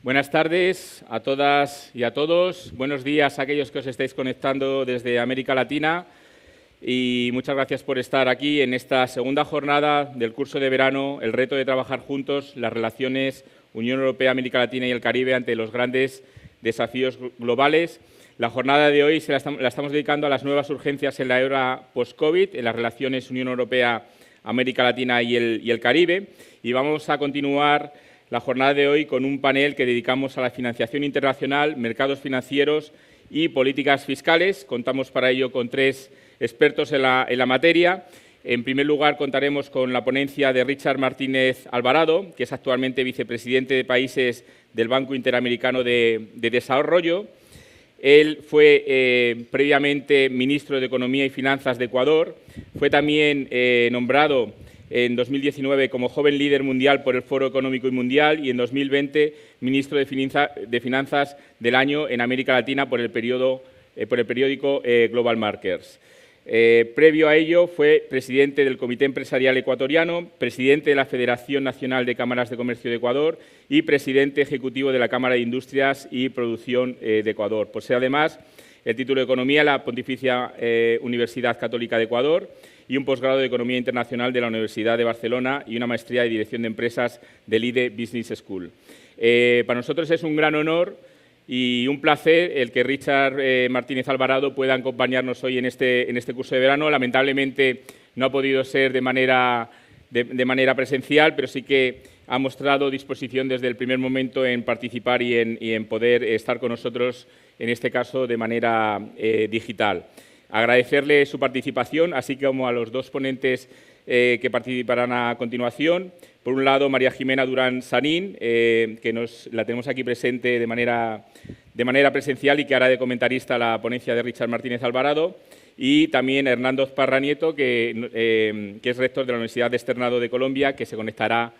Buenas tardes a todas y a todos. Buenos días a aquellos que os estáis conectando desde América Latina y muchas gracias por estar aquí en esta segunda jornada del curso de verano, el reto de trabajar juntos las relaciones Unión Europea, América Latina y el Caribe ante los grandes desafíos globales. La jornada de hoy la estamos dedicando a las nuevas urgencias en la era post-COVID, en las relaciones Unión Europea, América Latina y el Caribe, y vamos a continuar la jornada de hoy con un panel que dedicamos a la financiación internacional, mercados financieros y políticas fiscales. Contamos para ello con tres expertos en la materia. En primer lugar, contaremos con la ponencia de Richard Martínez Alvarado, que es actualmente vicepresidente de países del Banco Interamericano de Desarrollo. Él fue previamente ministro de Economía y Finanzas de Ecuador. Fue también nombrado en 2019 como joven líder mundial por el Foro Económico y Mundial y en 2020 ministro de Finanzas del año en América Latina por el periódico Global Markets. Previo a ello fue presidente del Comité Empresarial Ecuatoriano, presidente de la Federación Nacional de Cámaras de Comercio de Ecuador y presidente ejecutivo de la Cámara de Industrias y Producción de Ecuador. Posee además el título de Economía en la Pontificia Universidad Católica de Ecuador y un posgrado de Economía Internacional de la Universidad de Barcelona y una maestría de Dirección de Empresas del IDE Business School. Para nosotros es un gran honor y un placer el que Richard Martínez Alvarado pueda acompañarnos hoy en este curso de verano. Lamentablemente no ha podido ser de manera presencial, pero sí que ha mostrado disposición desde el primer momento en participar y en poder estar con nosotros, en este caso de manera digital. Agradecerle su participación, así como a los dos ponentes que participarán a continuación. Por un lado, María Jimena Durán Sanín, que la tenemos aquí presente de manera presencial y que hará de comentarista la ponencia de Richard Martínez Alvarado. Y también Hernando Parra Nieto, que es rector de la Universidad de Externado de Colombia, que se conectará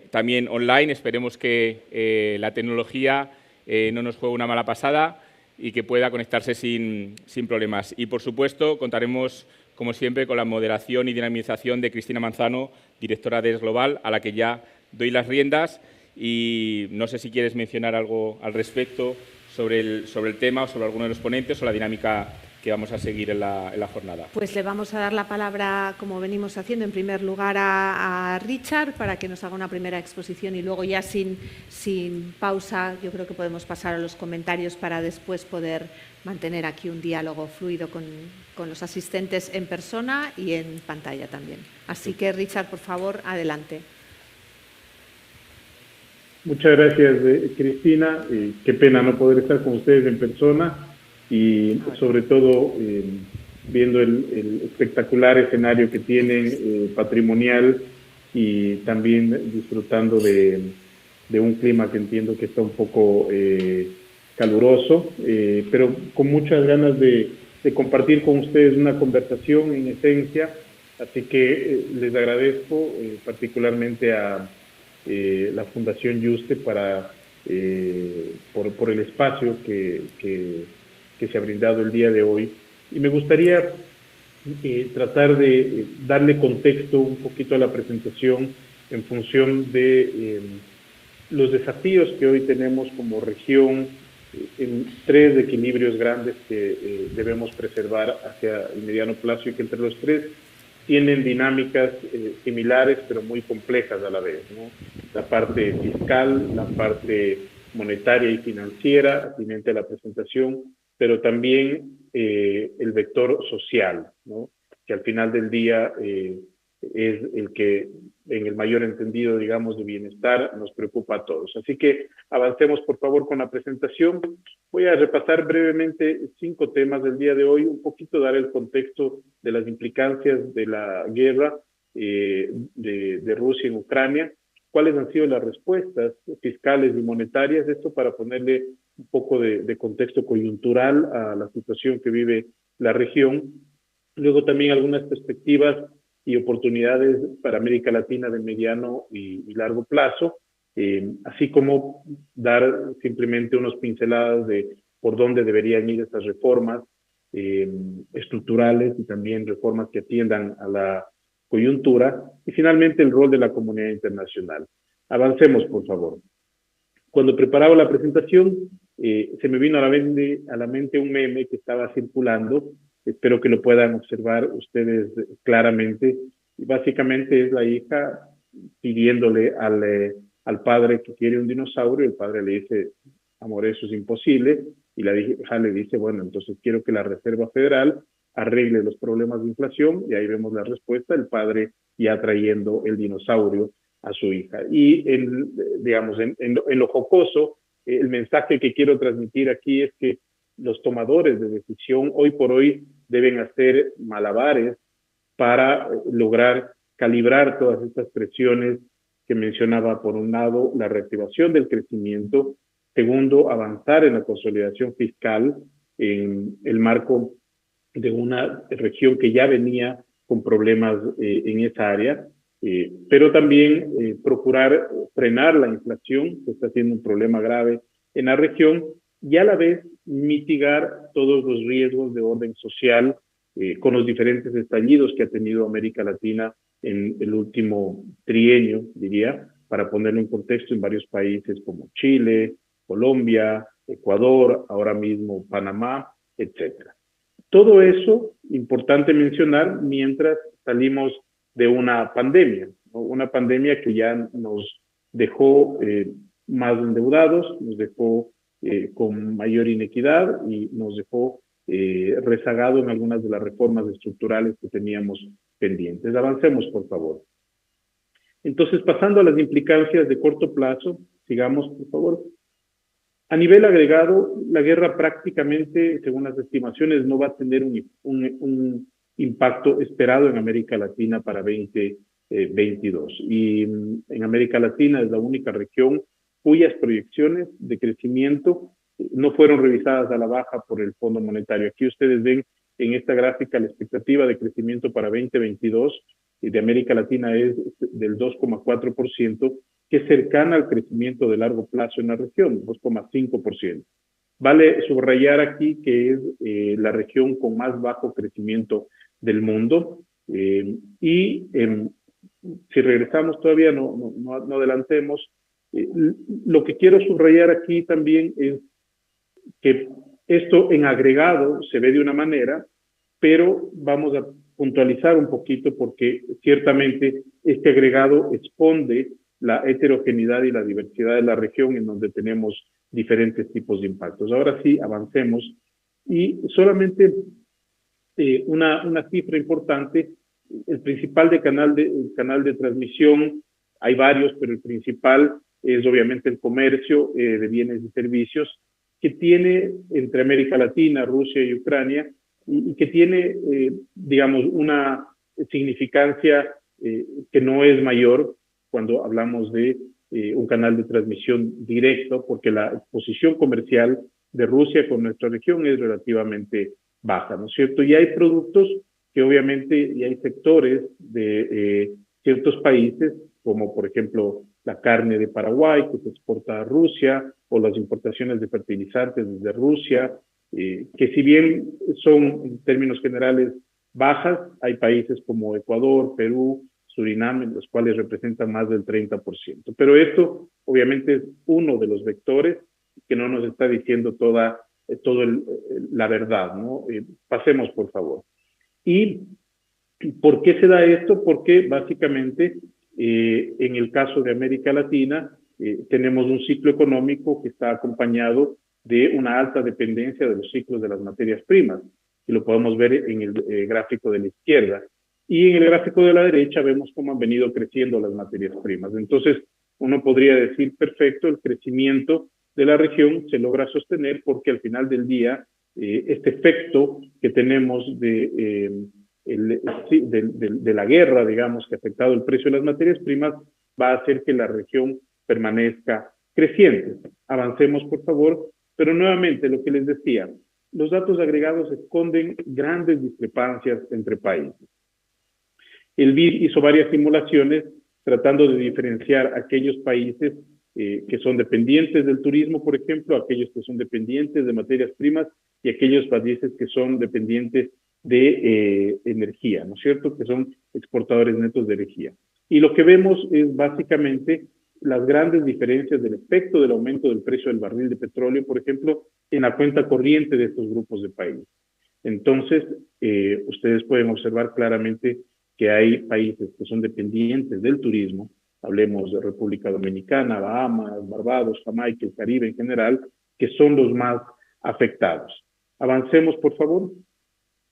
también online. Esperemos que la tecnología no nos juegue una mala pasada y que pueda conectarse sin problemas. Y, por supuesto, contaremos, como siempre, con la moderación y dinamización de Cristina Manzano, directora de Global, a la que ya doy las riendas. Y no sé si quieres mencionar algo al respecto sobre el tema o sobre alguno de los ponentes o la dinámica que vamos a seguir en la jornada. Pues le vamos a dar la palabra, como venimos haciendo, en primer lugar a Richard para que nos haga una primera exposición y luego ya sin pausa yo creo que podemos pasar a los comentarios para después poder mantener aquí un diálogo fluido con los asistentes en persona y en pantalla también. Así que, Richard, por favor, adelante. Muchas gracias, Cristina. Qué pena no poder estar con ustedes en persona y sobre todo viendo el espectacular escenario que tienen patrimonial y también disfrutando de un clima que entiendo que está un poco caluroso, pero con muchas ganas de compartir con ustedes una conversación en esencia, así que les agradezco particularmente a la Fundación Yuste por el espacio que se ha brindado el día de hoy. Y me gustaría tratar de darle contexto un poquito a la presentación en función de los desafíos que hoy tenemos como región en tres equilibrios grandes que debemos preservar hacia el mediano plazo y que entre los tres tienen dinámicas similares pero muy complejas a la vez, ¿no? La parte fiscal, la parte monetaria y financiera, atinente a la presentación, pero también el vector social, ¿no? Que al final del día es el que, en el mayor entendido, digamos, de bienestar, nos preocupa a todos. Así que avancemos, por favor, con la presentación. Voy a repasar brevemente 5 temas del día de hoy, un poquito dar el contexto de las implicancias de la guerra de Rusia en Ucrania, cuáles han sido las respuestas fiscales y monetarias, esto para ponerle un poco de contexto coyuntural a la situación que vive la región. Luego también algunas perspectivas y oportunidades para América Latina de mediano y largo plazo, así como dar simplemente unas pinceladas de por dónde deberían ir estas reformas estructurales y también reformas que atiendan a la coyuntura, y finalmente el rol de la comunidad internacional. Avancemos, por favor. Cuando preparaba la presentación, se me vino a la mente un meme que estaba circulando, espero que lo puedan observar ustedes claramente, y básicamente es la hija pidiéndole al padre que quiere un dinosaurio, el padre le dice, amor, eso es imposible, y la hija le dice, bueno, entonces quiero que la Reserva Federal arregle los problemas de inflación, y ahí vemos la respuesta, el padre ya trayendo el dinosaurio a su hija. Y digamos, en lo jocoso, el mensaje que quiero transmitir aquí es que los tomadores de decisión hoy por hoy deben hacer malabares para lograr calibrar todas estas presiones que mencionaba. Por un lado, la reactivación del crecimiento; segundo, avanzar en la consolidación fiscal en el marco de una región que ya venía con problemas en esa área, pero también procurar frenar la inflación, que está siendo un problema grave en la región, y a la vez mitigar todos los riesgos de orden social con los diferentes estallidos que ha tenido América Latina en el último trienio, diría, para ponerlo en contexto, en varios países como Chile, Colombia, Ecuador, ahora mismo Panamá, etcétera. Todo eso, importante mencionar, mientras salimos de una pandemia, ¿no? Una pandemia que ya nos dejó más endeudados, nos dejó con mayor inequidad y nos dejó rezagado en algunas de las reformas estructurales que teníamos pendientes. Avancemos, por favor. Entonces, pasando a las implicancias de corto plazo, sigamos, por favor. A nivel agregado, la guerra prácticamente, según las estimaciones, no va a tener un impacto esperado en América Latina para 2022. Y en América Latina es la única región cuyas proyecciones de crecimiento no fueron revisadas a la baja por el Fondo Monetario. Aquí ustedes ven en esta gráfica la expectativa de crecimiento para 2022 de América Latina es del 2,4%, que es cercana al crecimiento de largo plazo en la región, 2,5%. Vale subrayar aquí que es la región con más bajo crecimiento del mundo, y si regresamos todavía, no adelantemos, lo que quiero subrayar aquí también es que esto en agregado se ve de una manera, pero vamos a puntualizar un poquito porque ciertamente este agregado expone la heterogeneidad y la diversidad de la región en donde tenemos diferentes tipos de impactos. Ahora sí, avancemos. Y solamente una cifra importante, el canal de transmisión, hay varios, pero el principal es obviamente el comercio de bienes y servicios, que tiene entre América Latina, Rusia y Ucrania, y que tiene, digamos, una significancia que no es mayor cuando hablamos de un canal de transmisión directo, porque la exposición comercial de Rusia con nuestra región es relativamente baja, ¿no es cierto? Y hay productos que obviamente, y hay sectores de ciertos países, como por ejemplo la carne de Paraguay que se exporta a Rusia, o las importaciones de fertilizantes desde Rusia, que si bien son en términos generales bajas, hay países como Ecuador, Perú, Surinam, los cuales representan más del 30%. Pero esto obviamente es uno de los vectores que no nos está diciendo toda la verdad, ¿no? Pasemos, por favor. ¿Y por qué se da esto? Porque básicamente en el caso de América Latina tenemos un ciclo económico que está acompañado de una alta dependencia de los ciclos de las materias primas, y lo podemos ver en el gráfico de la izquierda. Y en el gráfico de la derecha vemos cómo han venido creciendo las materias primas. Entonces, uno podría decir, perfecto, el crecimiento de la región se logra sostener porque al final del día, este efecto que tenemos de la guerra, digamos, que ha afectado el precio de las materias primas, va a hacer que la región permanezca creciente. Avancemos, por favor. Pero nuevamente, lo que les decía, los datos agregados esconden grandes discrepancias entre países. El BID hizo varias simulaciones tratando de diferenciar aquellos países que son dependientes del turismo, por ejemplo, aquellos que son dependientes de materias primas y aquellos países que son dependientes de energía, ¿no es cierto?, que son exportadores netos de energía. Y lo que vemos es básicamente las grandes diferencias del efecto del aumento del precio del barril de petróleo, por ejemplo, en la cuenta corriente de estos grupos de países. Entonces, ustedes pueden observar claramente que hay países que son dependientes del turismo, hablemos de República Dominicana, Bahamas, Barbados, Jamaica, el Caribe en general, que son los más afectados. Avancemos, por favor.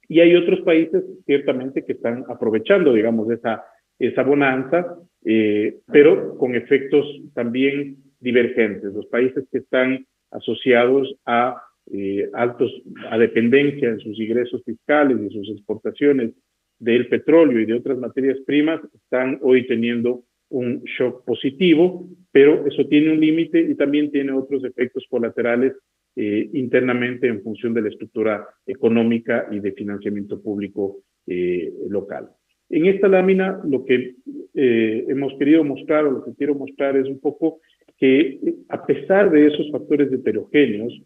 Y hay otros países, ciertamente, que están aprovechando, digamos, esa bonanza, pero con efectos también divergentes. Los países que están asociados a dependencia en sus ingresos fiscales y sus exportaciones del petróleo y de otras materias primas, están hoy teniendo un shock positivo, pero eso tiene un límite y también tiene otros efectos colaterales internamente en función de la estructura económica y de financiamiento público local. En esta lámina lo que hemos querido mostrar, o lo que quiero mostrar, es un poco que a pesar de esos factores heterogéneos,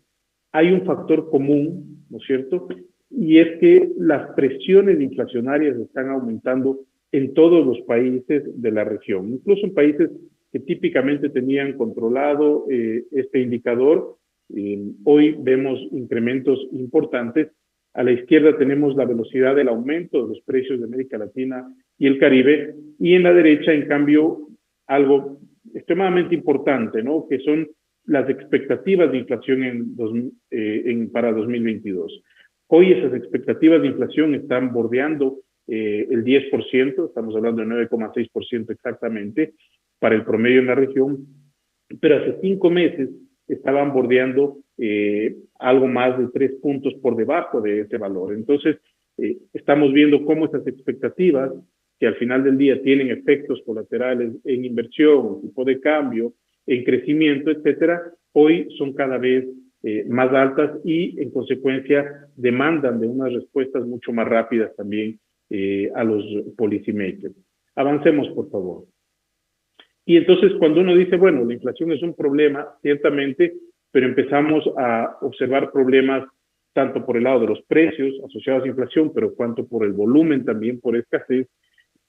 hay un factor común, ¿no es cierto? Y es que las presiones inflacionarias están aumentando en todos los países de la región, incluso en países que típicamente tenían controlado este indicador. Hoy vemos incrementos importantes. A la izquierda tenemos la velocidad del aumento de los precios de América Latina y el Caribe, y en la derecha, en cambio, algo extremadamente importante, ¿no? Que son las expectativas de inflación para 2022. Hoy esas expectativas de inflación están bordeando el 10%, estamos hablando de 9,6% exactamente, para el promedio en la región, pero hace 5 meses estaban bordeando algo más de 3 puntos por debajo de ese valor. Entonces, estamos viendo cómo esas expectativas, que al final del día tienen efectos colaterales en inversión, tipo de cambio, en crecimiento, etcétera, hoy son cada vez más altas y, en consecuencia, demandan de unas respuestas mucho más rápidas también a los policymakers. Avancemos, por favor. Y entonces, cuando uno dice, bueno, la inflación es un problema, ciertamente, pero empezamos a observar problemas tanto por el lado de los precios asociados a inflación, pero cuanto por el volumen también por escasez,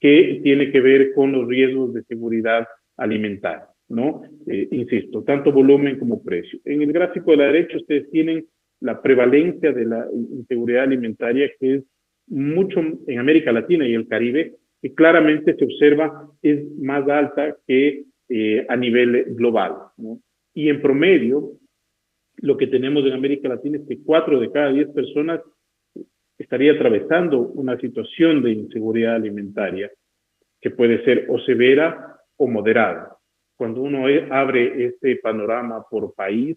que tiene que ver con los riesgos de seguridad alimentaria, ¿no? Insisto, tanto volumen como precio. En el gráfico de la derecha ustedes tienen la prevalencia de la inseguridad alimentaria, que es mucho en América Latina y el Caribe, que claramente se observa es más alta que a nivel global, ¿no? Y en promedio, lo que tenemos en América Latina es que 4 de cada 10 personas estaría atravesando una situación de inseguridad alimentaria que puede ser o severa o moderada. Cuando uno abre este panorama por país,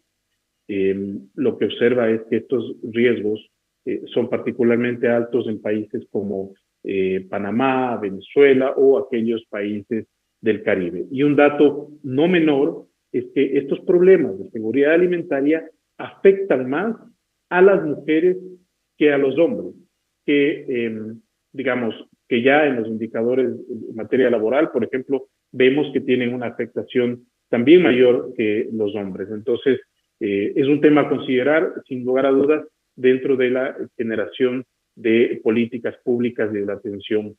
lo que observa es que estos riesgos son particularmente altos en países como Panamá, Venezuela o aquellos países del Caribe. Y un dato no menor es que estos problemas de seguridad alimentaria afectan más a las mujeres que a los hombres, que digamos que ya en los indicadores en materia laboral, por ejemplo, vemos que tienen una afectación también mayor que los hombres. Entonces, es un tema a considerar, sin lugar a dudas, dentro de la generación de políticas públicas y de la atención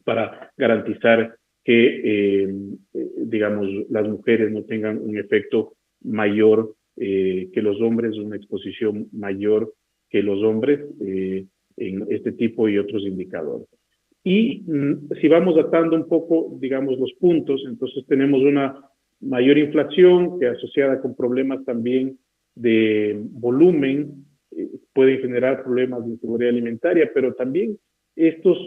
para garantizar que, digamos, las mujeres no tengan un efecto mayor que los hombres, una exposición mayor que los hombres en este tipo y otros indicadores. Y si vamos atando un poco, digamos, los puntos, entonces tenemos una mayor inflación que asociada con problemas también de volumen, pueden generar problemas de inseguridad alimentaria, pero también estos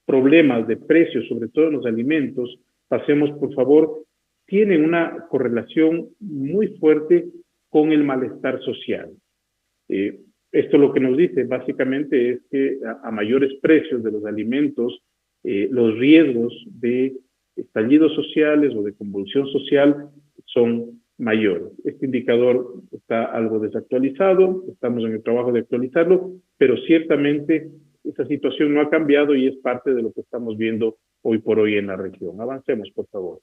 problemas de precios, sobre todo en los alimentos, pasemos por favor, tienen una correlación muy fuerte con el malestar social. Esto lo que nos dice básicamente es que a mayores precios de los alimentos, los riesgos de estallidos sociales o de convulsión social son mayores. Este indicador está algo desactualizado, estamos en el trabajo de actualizarlo, pero ciertamente esa situación no ha cambiado y es parte de lo que estamos viendo hoy por hoy en la región. Avancemos, por favor.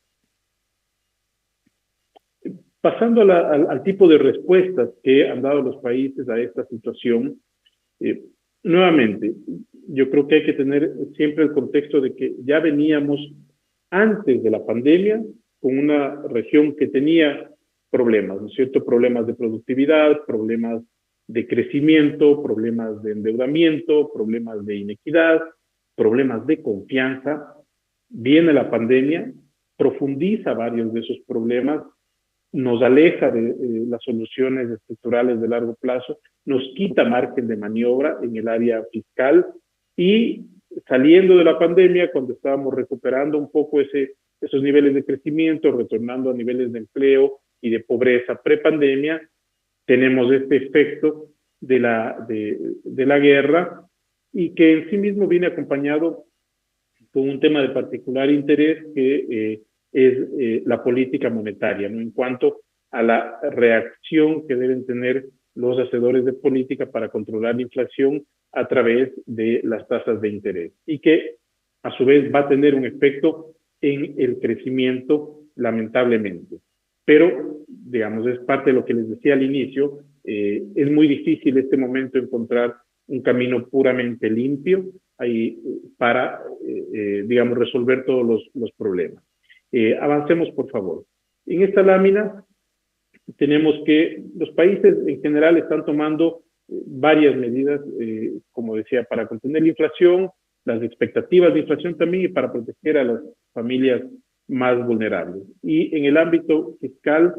Pasando al tipo de respuestas que han dado los países a esta situación, nuevamente, yo creo que hay que tener siempre el contexto de que ya veníamos antes de la pandemia con una región que tenía problemas, ¿no es cierto? Problemas de productividad, problemas de crecimiento, problemas de endeudamiento, problemas de inequidad, problemas de confianza. Viene la pandemia, profundiza varios de esos problemas, nos aleja de las soluciones estructurales de largo plazo, nos quita margen de maniobra en el área fiscal y saliendo de la pandemia, cuando estábamos recuperando un poco esos niveles de crecimiento, retornando a niveles de empleo y de pobreza prepandemia, tenemos este efecto de la guerra y que en sí mismo viene acompañado con un tema de particular interés que es la política monetaria, ¿no? En cuanto a la reacción que deben tener los hacedores de política para controlar la inflación a través de las tasas de interés y que a su vez va a tener un efecto en el crecimiento, lamentablemente. Pero, digamos, es parte de lo que les decía al inicio, es muy difícil en este momento encontrar un camino puramente limpio ahí, para, digamos, resolver todos los problemas. Avancemos, por favor. En esta lámina tenemos que los países en general están tomando varias medidas, como decía, para contener la inflación, las expectativas de inflación también y para proteger a las familias más vulnerables. Y en el ámbito fiscal,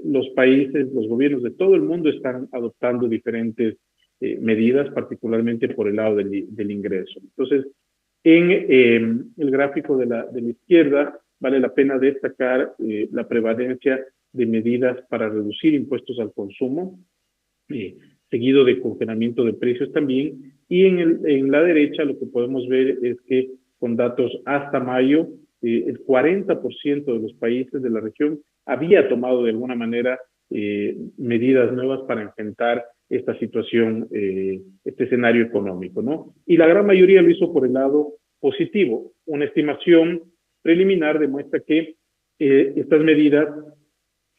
los países, los gobiernos de todo el mundo están adoptando diferentes medidas, particularmente por el lado del ingreso. Entonces, en el gráfico de la izquierda, vale la pena destacar la prevalencia de medidas para reducir impuestos al consumo, seguido de congelamiento de precios también. Y en la derecha lo que podemos ver es que con datos hasta mayo, el 40% de los países de la región había tomado de alguna manera medidas nuevas para enfrentar esta situación, este escenario económico, ¿no? Y la gran mayoría lo hizo por el lado positivo. Una estimación preliminar demuestra que estas medidas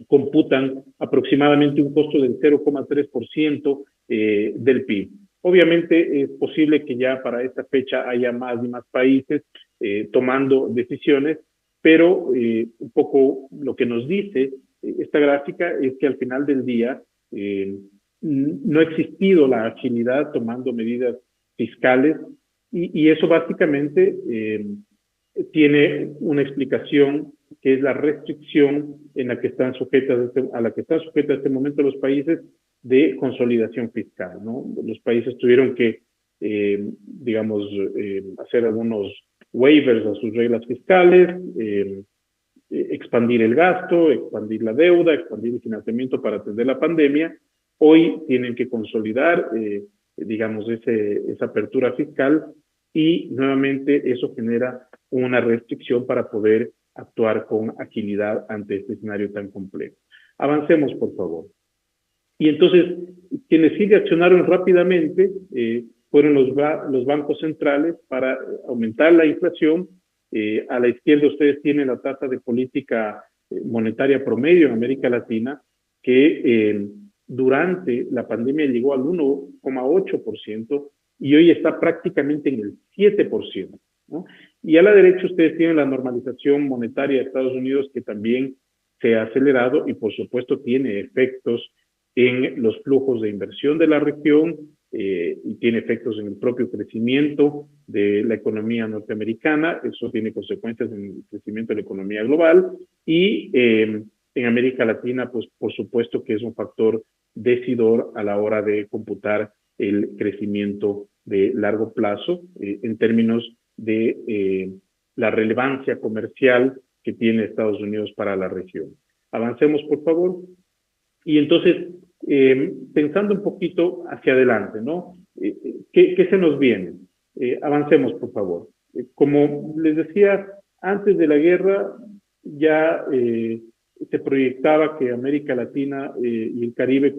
computan aproximadamente un costo del 0,3% del PIB. Obviamente es posible que ya para esta fecha haya más y más países tomando decisiones, pero un poco lo que nos dice esta gráfica es que al final del día no ha existido la agilidad tomando medidas fiscales y eso básicamente tiene una explicación que es la restricción en la que están sujetas a la que están sujetas en este momento los países de consolidación fiscal, ¿no? Los países tuvieron que, digamos, hacer algunos waivers a sus reglas fiscales, expandir el gasto, expandir la deuda, expandir el financiamiento para atender la pandemia. Hoy tienen que consolidar, digamos, esa apertura fiscal y nuevamente eso genera una restricción para poder actuar con agilidad ante este escenario tan complejo. Avancemos, por favor. Y entonces, quienes sí reaccionaron rápidamente fueron los bancos centrales para aumentar la inflación. A la izquierda ustedes tienen la tasa de política monetaria promedio en América Latina, que durante la pandemia llegó al 1,8% y hoy está prácticamente en el 7%, ¿no? Y a la derecha ustedes tienen la normalización monetaria de Estados Unidos, que también se ha acelerado y por supuesto tiene efectos en los flujos de inversión de la región y tiene efectos en el propio crecimiento de la economía norteamericana. Eso tiene consecuencias en el crecimiento de la economía global y en América Latina, pues por supuesto que es un factor decidor a la hora de computar el crecimiento de largo plazo en términos de la relevancia comercial que tiene Estados Unidos para la región. Avancemos, por favor. Y entonces, pensando un poquito hacia adelante, ¿no? ¿Qué se nos viene? Avancemos, por favor. Como les decía, antes de la guerra ya se proyectaba que América Latina y el Caribe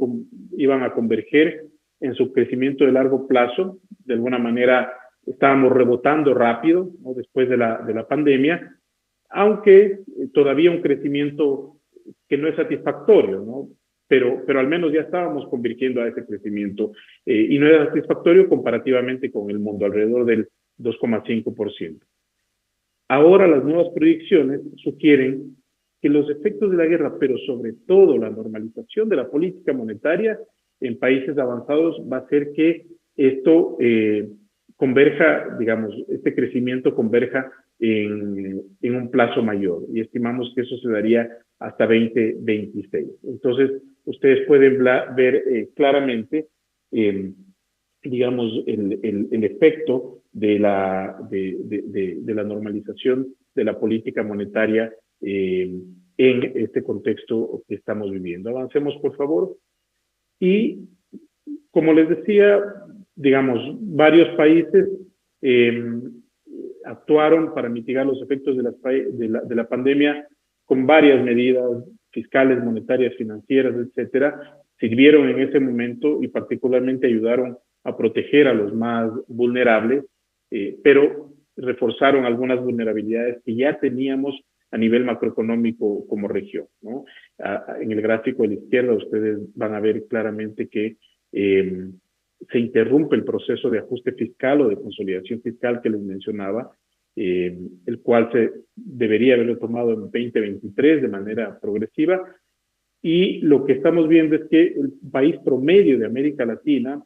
iban a converger en su crecimiento de largo plazo. De alguna manera estábamos rebotando rápido, ¿no? Después de la pandemia, aunque todavía un crecimiento que no es satisfactorio, ¿no? Pero al menos ya estábamos convirtiendo a ese crecimiento y no era satisfactorio comparativamente con el mundo, alrededor del 2,5%. Ahora las nuevas proyecciones sugieren que los efectos de la guerra, pero sobre todo la normalización de la política monetaria en países avanzados, va a hacer que esto converja, digamos, este crecimiento converja en un plazo mayor, y estimamos que eso se daría hasta 2026. Entonces, ustedes pueden ver claramente, digamos, el efecto de la normalización de la política monetaria en este contexto que estamos viviendo. Avancemos, por favor. Y, como les decía, digamos, varios países actuaron para mitigar los efectos de la pandemia con varias medidas fiscales, monetarias, financieras, etcétera. Sirvieron en ese momento y particularmente ayudaron a proteger a los más vulnerables, pero reforzaron algunas vulnerabilidades que ya teníamos a nivel macroeconómico como región, ¿no? En el gráfico de la izquierda ustedes van a ver claramente que se interrumpe el proceso de ajuste fiscal o de consolidación fiscal que les mencionaba, el cual se debería haberlo tomado en 2023 de manera progresiva, y lo que estamos viendo es que el país promedio de América Latina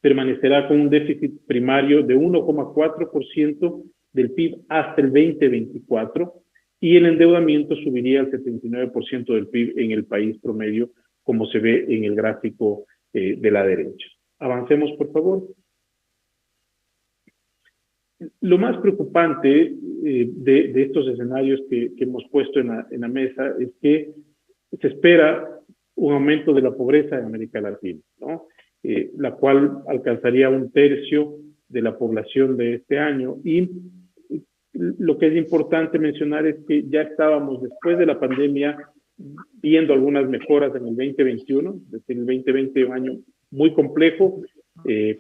permanecerá con un déficit primario de 1,4% del PIB hasta el 2024, y el endeudamiento subiría al 79% del PIB en el país promedio, como se ve en el gráfico de la derecha. Avancemos, por favor. Lo más preocupante de estos escenarios que hemos puesto en la mesa es que se espera un aumento de la pobreza en América Latina, ¿no? La cual alcanzaría 1/3 de la población de este año. Y lo que es importante mencionar es que ya estábamos, después de la pandemia, viendo algunas mejoras en el 2021, es decir, el 2020 un año muy complejo,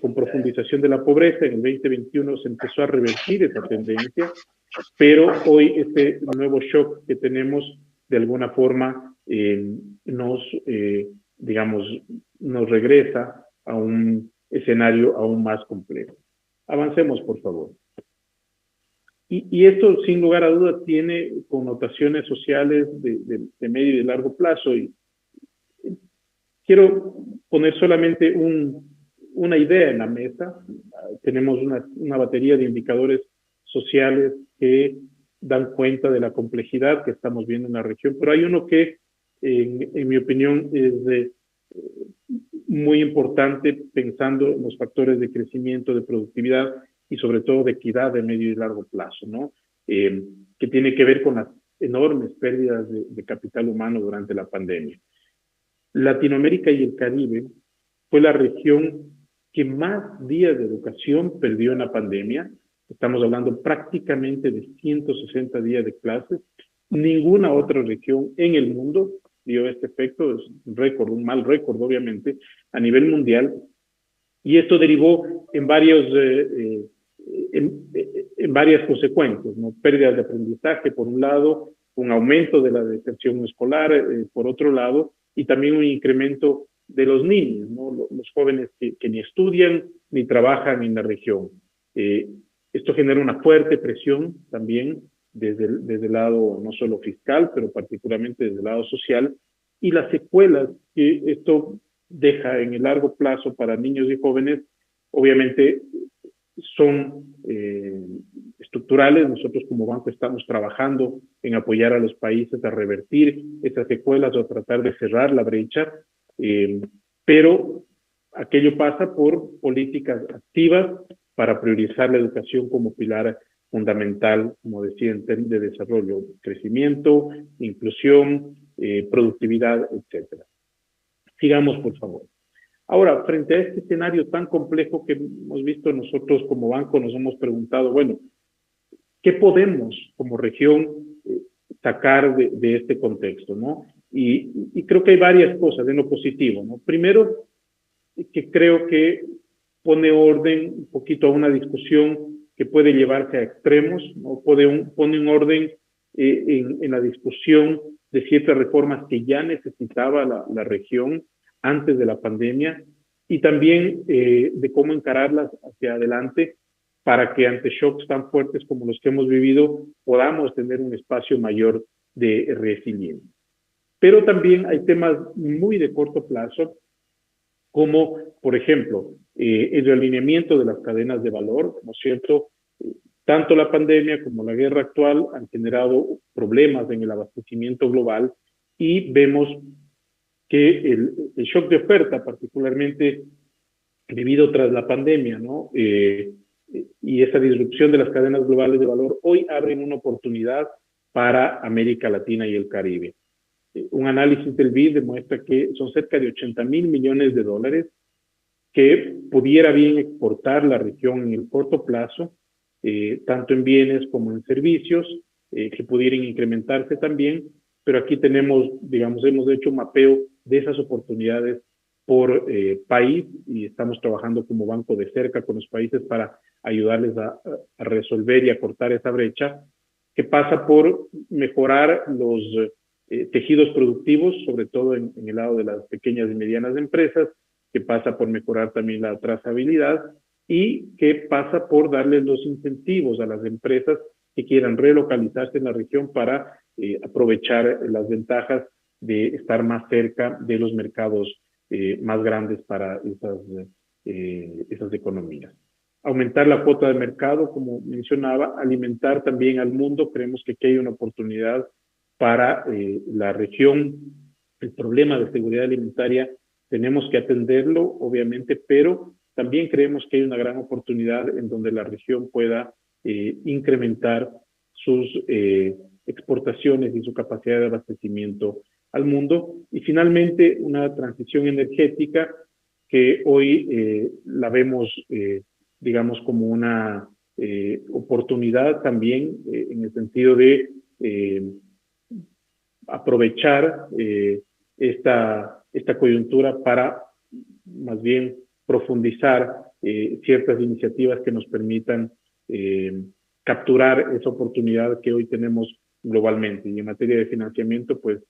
con profundización de la pobreza. En el 2021 se empezó a revertir esa tendencia, pero hoy este nuevo shock que tenemos, de alguna forma, digamos, nos regresa a un escenario aún más complejo. Avancemos, por favor. Y esto, sin lugar a dudas, tiene connotaciones sociales de medio y de largo plazo. Y quiero poner solamente una idea en la mesa. Tenemos una batería de indicadores sociales que dan cuenta de la complejidad que estamos viendo en la región, pero hay uno que, en mi opinión, es muy importante, pensando en los factores de crecimiento, de productividad y sobre todo de equidad de medio y largo plazo, ¿no? Que tiene que ver con las enormes pérdidas de capital humano durante la pandemia. Latinoamérica y el Caribe fue la región que más días de educación perdió en la pandemia. Estamos hablando prácticamente de 160 días de clases. Ninguna otra región en el mundo dio este efecto. Es un récord, un mal récord, obviamente, a nivel mundial. Y esto derivó en varias consecuencias, ¿no? Pérdidas de aprendizaje, por un lado, un aumento de la deserción escolar, por otro lado, y también un incremento de los niños, ¿no? Los jóvenes que ni estudian ni trabajan en la región. Esto genera una fuerte presión también desde el lado no solo fiscal, pero particularmente desde el lado social, y las secuelas que esto deja en el largo plazo para niños y jóvenes, obviamente son estructurales. Nosotros como banco estamos trabajando en apoyar a los países a revertir esas secuelas o a tratar de cerrar la brecha, pero aquello pasa por políticas activas para priorizar la educación como pilar fundamental, como decía, en términos de desarrollo, crecimiento, inclusión, productividad, etcétera. Sigamos, por favor. Ahora, frente a este escenario tan complejo que hemos visto, nosotros como banco nos hemos preguntado, bueno, ¿qué podemos como región sacar de este contexto, ¿no? Y creo que hay varias cosas en lo positivo, ¿no? Primero, que creo que pone orden un poquito a una discusión que puede llevarse a extremos, ¿no? Pone un orden en la discusión de ciertas reformas que ya necesitaba la región antes de la pandemia, y también de cómo encararlas hacia adelante para que ante shocks tan fuertes como los que hemos vivido podamos tener un espacio mayor de resiliencia. Pero también hay temas muy de corto plazo, como, por ejemplo, el realineamiento de las cadenas de valor, ¿no es cierto? Tanto la pandemia como la guerra actual han generado problemas en el abastecimiento global y vemos que el shock de oferta, particularmente vivido tras la pandemia, ¿no? Y esa disrupción de las cadenas globales de valor, hoy abren una oportunidad para América Latina y el Caribe. Un análisis del BID demuestra que son cerca de 80.000 millones de dólares que pudiera bien exportar la región en el corto plazo, tanto en bienes como en servicios, que pudieran incrementarse también, pero aquí tenemos, digamos, hemos hecho un mapeo de esas oportunidades por país y estamos trabajando como banco de cerca con los países para ayudarles a resolver y a cortar esa brecha, que pasa por mejorar los tejidos productivos, sobre todo en el lado de las pequeñas y medianas empresas, que pasa por mejorar también la trazabilidad y que pasa por darles los incentivos a las empresas que quieran relocalizarse en la región para aprovechar las ventajas de estar más cerca de los mercados más grandes para esas economías. Aumentar la cuota de mercado, como mencionaba, alimentar también al mundo. Creemos que aquí hay una oportunidad para la región. El problema de seguridad alimentaria tenemos que atenderlo, obviamente, pero también creemos que hay una gran oportunidad en donde la región pueda incrementar sus exportaciones y su capacidad de abastecimiento al mundo. Y finalmente, una transición energética que hoy la vemos, digamos, como una oportunidad también en el sentido de aprovechar esta coyuntura para más bien profundizar ciertas iniciativas que nos permitan capturar esa oportunidad que hoy tenemos globalmente. Y en materia de financiamiento, pues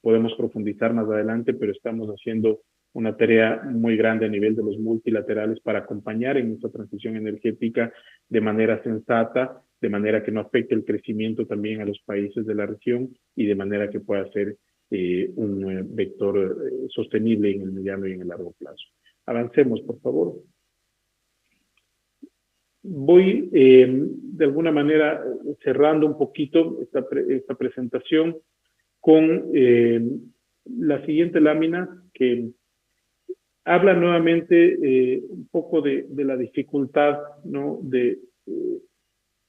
podemos profundizar más adelante, pero estamos haciendo una tarea muy grande a nivel de los multilaterales para acompañar en esta transición energética de manera sensata, de manera que no afecte el crecimiento también a los países de la región y de manera que pueda ser un vector sostenible en el mediano y en el largo plazo. Avancemos, por favor. Voy de alguna manera cerrando un poquito esta presentación con la siguiente lámina que habla nuevamente un poco de la dificultad, ¿no? de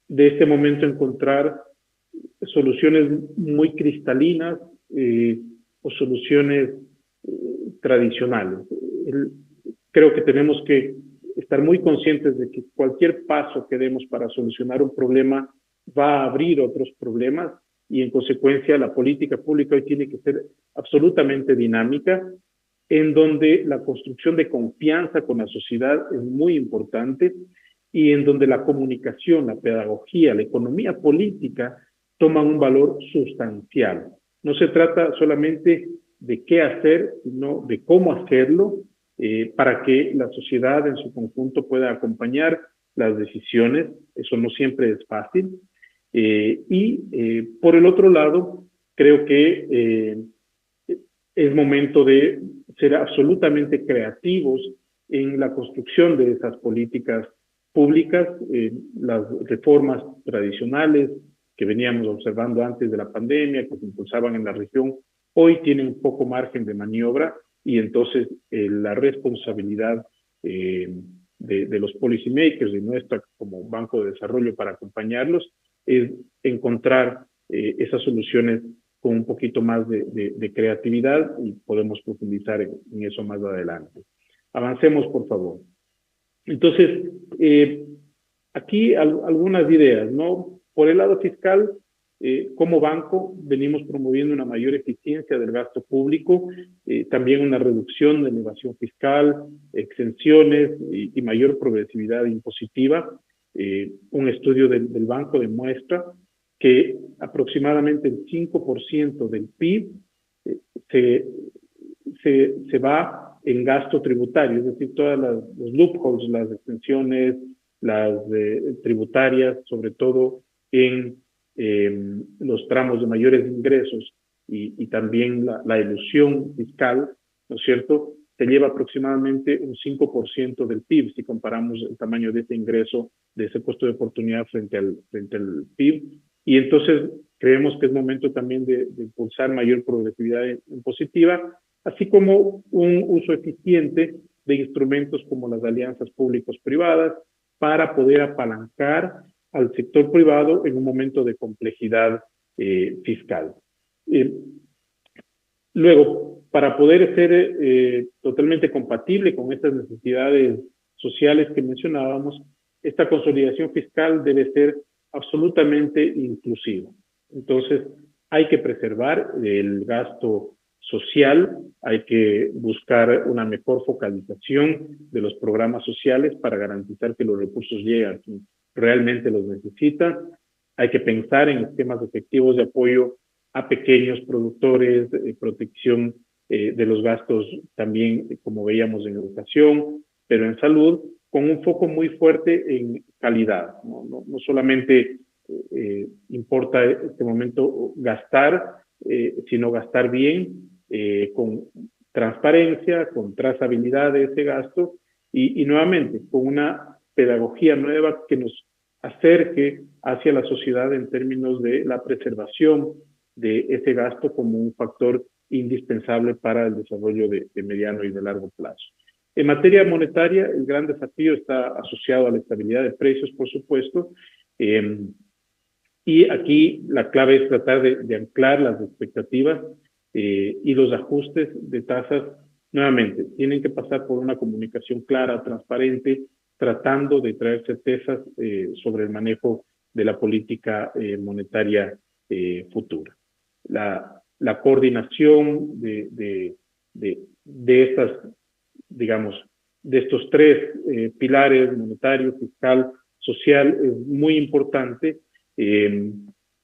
este momento encontrar soluciones muy cristalinas o soluciones tradicionales. Creo que tenemos que estar muy conscientes de que cualquier paso que demos para solucionar un problema va a abrir otros problemas y en consecuencia la política pública hoy tiene que ser absolutamente dinámica, en donde la construcción de confianza con la sociedad es muy importante y en donde la comunicación, la pedagogía, la economía política toman un valor sustancial. No se trata solamente de qué hacer, sino de cómo hacerlo para que la sociedad en su conjunto pueda acompañar las decisiones. Eso no siempre es fácil. Por el otro lado, creo que es momento de ser absolutamente creativos en la construcción de esas políticas públicas, las reformas tradicionales que veníamos observando antes de la pandemia, que se impulsaban en la región, hoy tienen un poco margen de maniobra y entonces la responsabilidad de los policy makers y nuestra como Banco de Desarrollo para acompañarlos es encontrar esas soluciones con un poquito más de creatividad y podemos profundizar en eso más adelante. Avancemos, por favor. Entonces, aquí algunas ideas, ¿no? Por el lado fiscal, como banco venimos promoviendo una mayor eficiencia del gasto público, también una reducción de la evasión fiscal, exenciones y mayor progresividad impositiva. Un estudio del banco demuestra que aproximadamente el 5% del PIB se va en gasto tributario, es decir, todas los loopholes, las exenciones, las tributarias, sobre todo en los tramos de mayores ingresos y también la ilusión fiscal, ¿no es cierto?, se lleva aproximadamente un 5% del PIB, si comparamos el tamaño de ese ingreso, de ese costo de oportunidad frente al PIB. Y entonces creemos que es momento también de impulsar mayor progresividad en positiva, así como un uso eficiente de instrumentos como las alianzas públicos-privadas para poder apalancar al sector privado en un momento de complejidad fiscal. Luego, para poder ser totalmente compatible con estas necesidades sociales que mencionábamos, esta consolidación fiscal debe ser absolutamente inclusiva. Entonces, hay que preservar el gasto social, hay que buscar una mejor focalización de los programas sociales para garantizar que los recursos lleguen a quien realmente los necesita. Hay que pensar en esquemas efectivos de apoyo a pequeños productores, protección de los gastos también, como veíamos en educación, pero en salud, con un foco muy fuerte en calidad. No solamente importa en este momento gastar, sino gastar bien, con transparencia, con trazabilidad de ese gasto y nuevamente con una pedagogía nueva que nos acerque hacia la sociedad en términos de la preservación de ese gasto como un factor indispensable para el desarrollo de mediano y de largo plazo. En materia monetaria, el gran desafío está asociado a la estabilidad de precios, por supuesto, y aquí la clave es tratar de anclar las expectativas y los ajustes de tasas. Nuevamente, tienen que pasar por una comunicación clara, transparente, tratando de traer certezas sobre el manejo de la política monetaria futura. La coordinación de estas, digamos, de estos tres pilares, monetario, fiscal, social, es muy importante,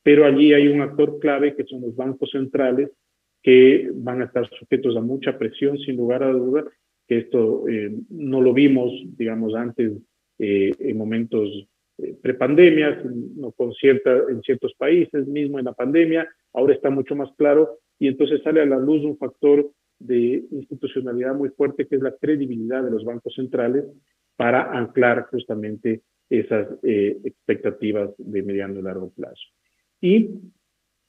pero allí hay un actor clave que son los bancos centrales que van a estar sujetos a mucha presión, sin lugar a dudas, que esto no lo vimos, digamos, antes en momentos prepandemia, no en ciertos países, mismo en la pandemia, ahora está mucho más claro y entonces sale a la luz un factor de institucionalidad muy fuerte que es la credibilidad de los bancos centrales para anclar justamente esas expectativas de mediano y largo plazo. Y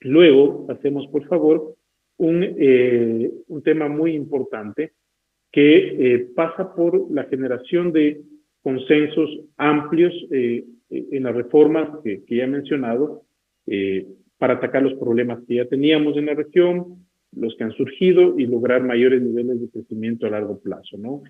luego hacemos, por favor, un tema muy importante que pasa por la generación de consensos amplios en las reformas que ya he mencionado para atacar los problemas que ya teníamos en la región, los que han surgido y lograr mayores niveles de crecimiento a largo plazo, ¿no?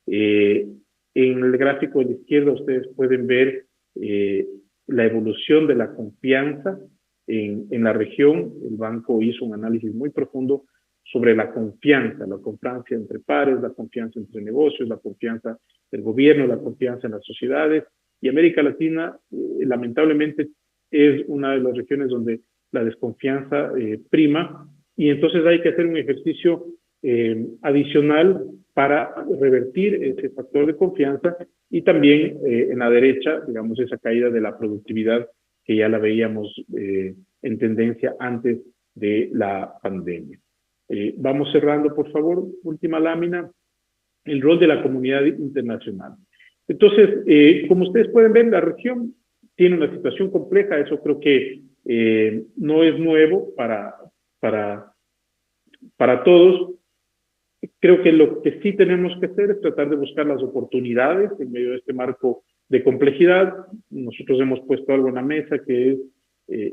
En el gráfico de la izquierda ustedes pueden ver la evolución de la confianza en la región. El banco hizo un análisis muy profundo sobre la confianza entre pares, la confianza entre negocios, la confianza del gobierno, la confianza en las sociedades. Y América Latina, lamentablemente, es una de las regiones donde la desconfianza prima, y entonces hay que hacer un ejercicio adicional para revertir ese factor de confianza y también en la derecha, digamos, esa caída de la productividad que ya la veíamos en tendencia antes de la pandemia. Vamos cerrando, por favor, última lámina, el rol de la comunidad internacional. Entonces, como ustedes pueden ver, la región tiene una situación compleja, eso creo que no es nuevo para todos. Creo que lo que sí tenemos que hacer es tratar de buscar las oportunidades en medio de este marco de complejidad. Nosotros hemos puesto algo en la mesa que es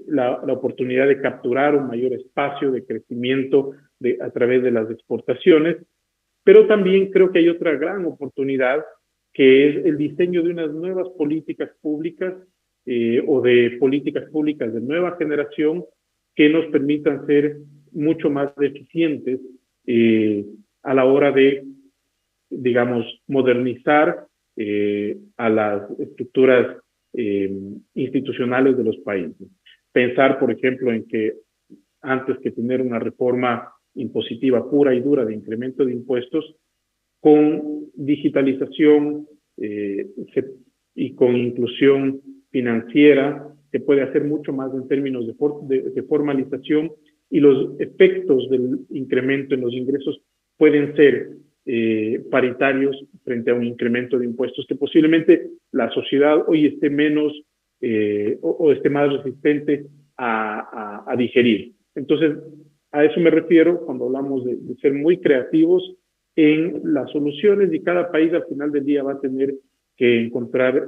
la oportunidad de capturar un mayor espacio de crecimiento a través de las exportaciones, pero también creo que hay otra gran oportunidad que es el diseño de unas nuevas políticas públicas o de políticas públicas de nueva generación que nos permitan ser mucho más eficientes a la hora de, digamos, modernizar a las estructuras institucionales de los países. Pensar, por ejemplo, en que antes que tener una reforma impositiva pura y dura de incremento de impuestos, con digitalización y con inclusión financiera, se puede hacer mucho más en términos de formalización, y los efectos del incremento en los ingresos pueden ser paritarios frente a un incremento de impuestos que posiblemente la sociedad hoy esté menos o esté más resistente a digerir. Entonces, a eso me refiero cuando hablamos de ser muy creativos en las soluciones, y cada país al final del día va a tener que encontrar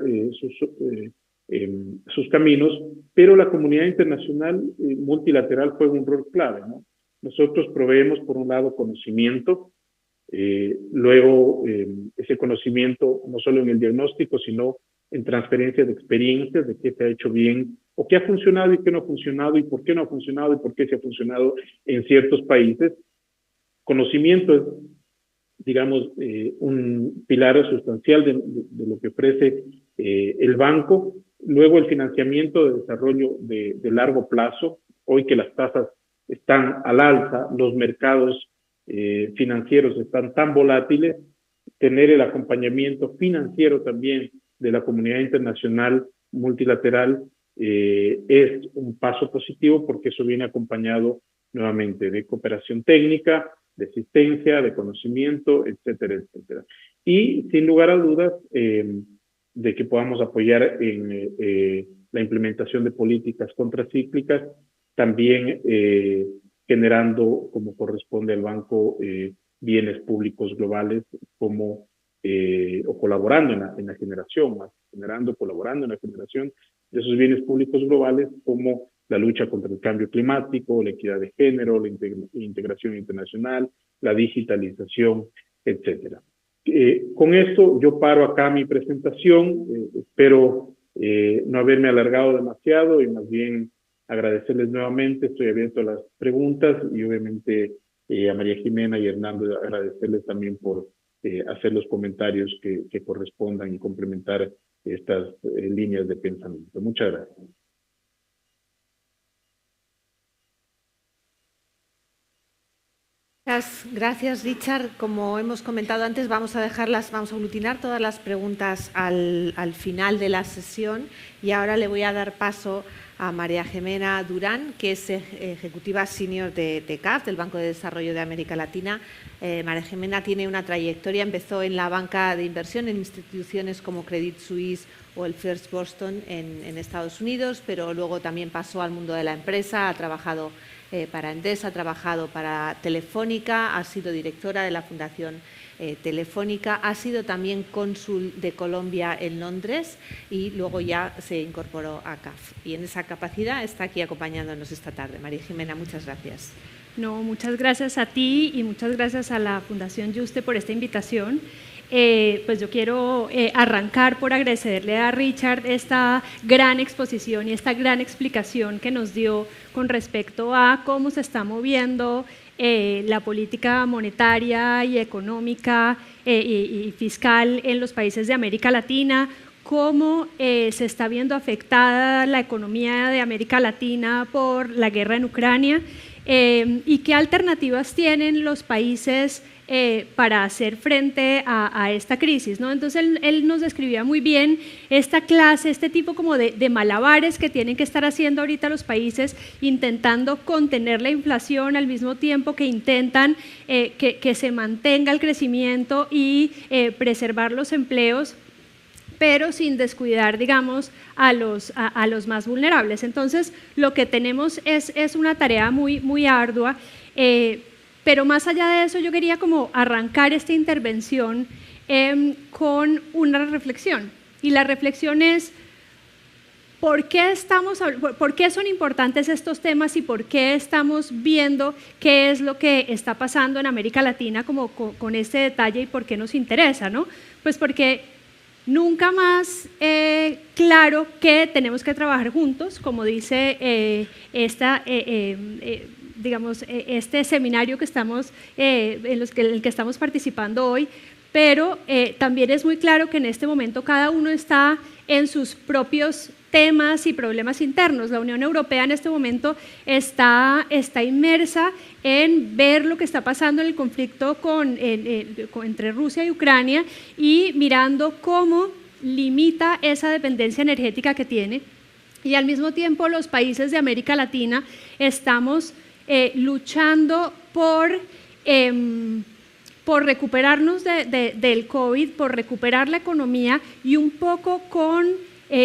sus caminos, pero la comunidad internacional multilateral juega un rol clave, ¿no? Nosotros proveemos, por un lado, conocimiento, luego ese conocimiento no solo en el diagnóstico, sino en transferencia de experiencias, de qué se ha hecho bien, o qué ha funcionado y qué no ha funcionado, y por qué no ha funcionado y por qué se ha funcionado en ciertos países. Conocimiento es, digamos, un pilar sustancial de lo que ofrece el banco. Luego el financiamiento de desarrollo de largo plazo. Hoy que las tasas están al alza, los mercados financieros están tan volátiles, tener el acompañamiento financiero también de la comunidad internacional multilateral es un paso positivo, porque eso viene acompañado nuevamente de cooperación técnica, de asistencia, de conocimiento, etcétera, etcétera. Y sin lugar a dudas, de que podamos apoyar en la implementación de políticas contracíclicas, también generando, como corresponde al banco, bienes públicos globales, como o colaborando en la generación, colaborando en la generación de esos bienes públicos globales, como la lucha contra el cambio climático, la equidad de género, la integración internacional, la digitalización, etcétera. Con esto yo paro acá mi presentación. Espero no haberme alargado demasiado, y más bien agradecerles nuevamente. Estoy abierto a las preguntas, y obviamente a María Jimena y Hernando agradecerles también por hacer los comentarios que correspondan y complementar estas líneas de pensamiento. Muchas gracias. Gracias, Richard. Como hemos comentado antes, vamos a aglutinar todas las preguntas al final de la sesión, y ahora le voy a dar paso a María Jimena Durán, que es ejecutiva senior de CAF, del Banco de Desarrollo de América Latina. María Jimena tiene una trayectoria, empezó en la banca de inversión en instituciones como Credit Suisse o el First Boston en Estados Unidos, pero luego también pasó al mundo de la empresa, ha trabajado para Endesa, ha trabajado para Telefónica, ha sido directora de la Fundación Telefónica, ha sido también cónsul de Colombia en Londres, y luego ya se incorporó a CAF. Y en esa capacidad está aquí acompañándonos esta tarde. María Jimena, muchas gracias. No, muchas gracias a ti y muchas gracias a la Fundación Yuste por esta invitación. Pues yo quiero arrancar por agradecerle a Richard esta gran exposición y esta gran explicación que nos dio con respecto a cómo se está moviendo la política monetaria y económica y fiscal en los países de América Latina, cómo se está viendo afectada la economía de América Latina por la guerra en Ucrania, y qué alternativas tienen los países para hacer frente a esta crisis, ¿no? Entonces él nos describía muy bien esta clase, este tipo como de malabares que tienen que estar haciendo ahorita los países, intentando contener la inflación al mismo tiempo que intentan que se mantenga el crecimiento y preservar los empleos, pero sin descuidar, digamos, a los más vulnerables. Entonces, lo que tenemos es una tarea muy, muy ardua, pero más allá de eso, yo quería como arrancar esta intervención con una reflexión. Y la reflexión es, ¿por qué son importantes estos temas y por qué estamos viendo qué es lo que está pasando en América Latina como con este detalle y por qué nos interesa, ¿no? Pues porque nunca más claro que tenemos que trabajar juntos, como dice digamos, este seminario que estamos, en el que estamos participando hoy, pero también es muy claro que en este momento cada uno está en sus propios temas y problemas internos. La Unión Europea en este momento está inmersa en ver lo que está pasando en el conflicto entre Rusia y Ucrania, y mirando cómo limita esa dependencia energética que tiene, Y al mismo tiempo los países de América Latina estamos luchando por recuperarnos del COVID, por recuperar la economía y un poco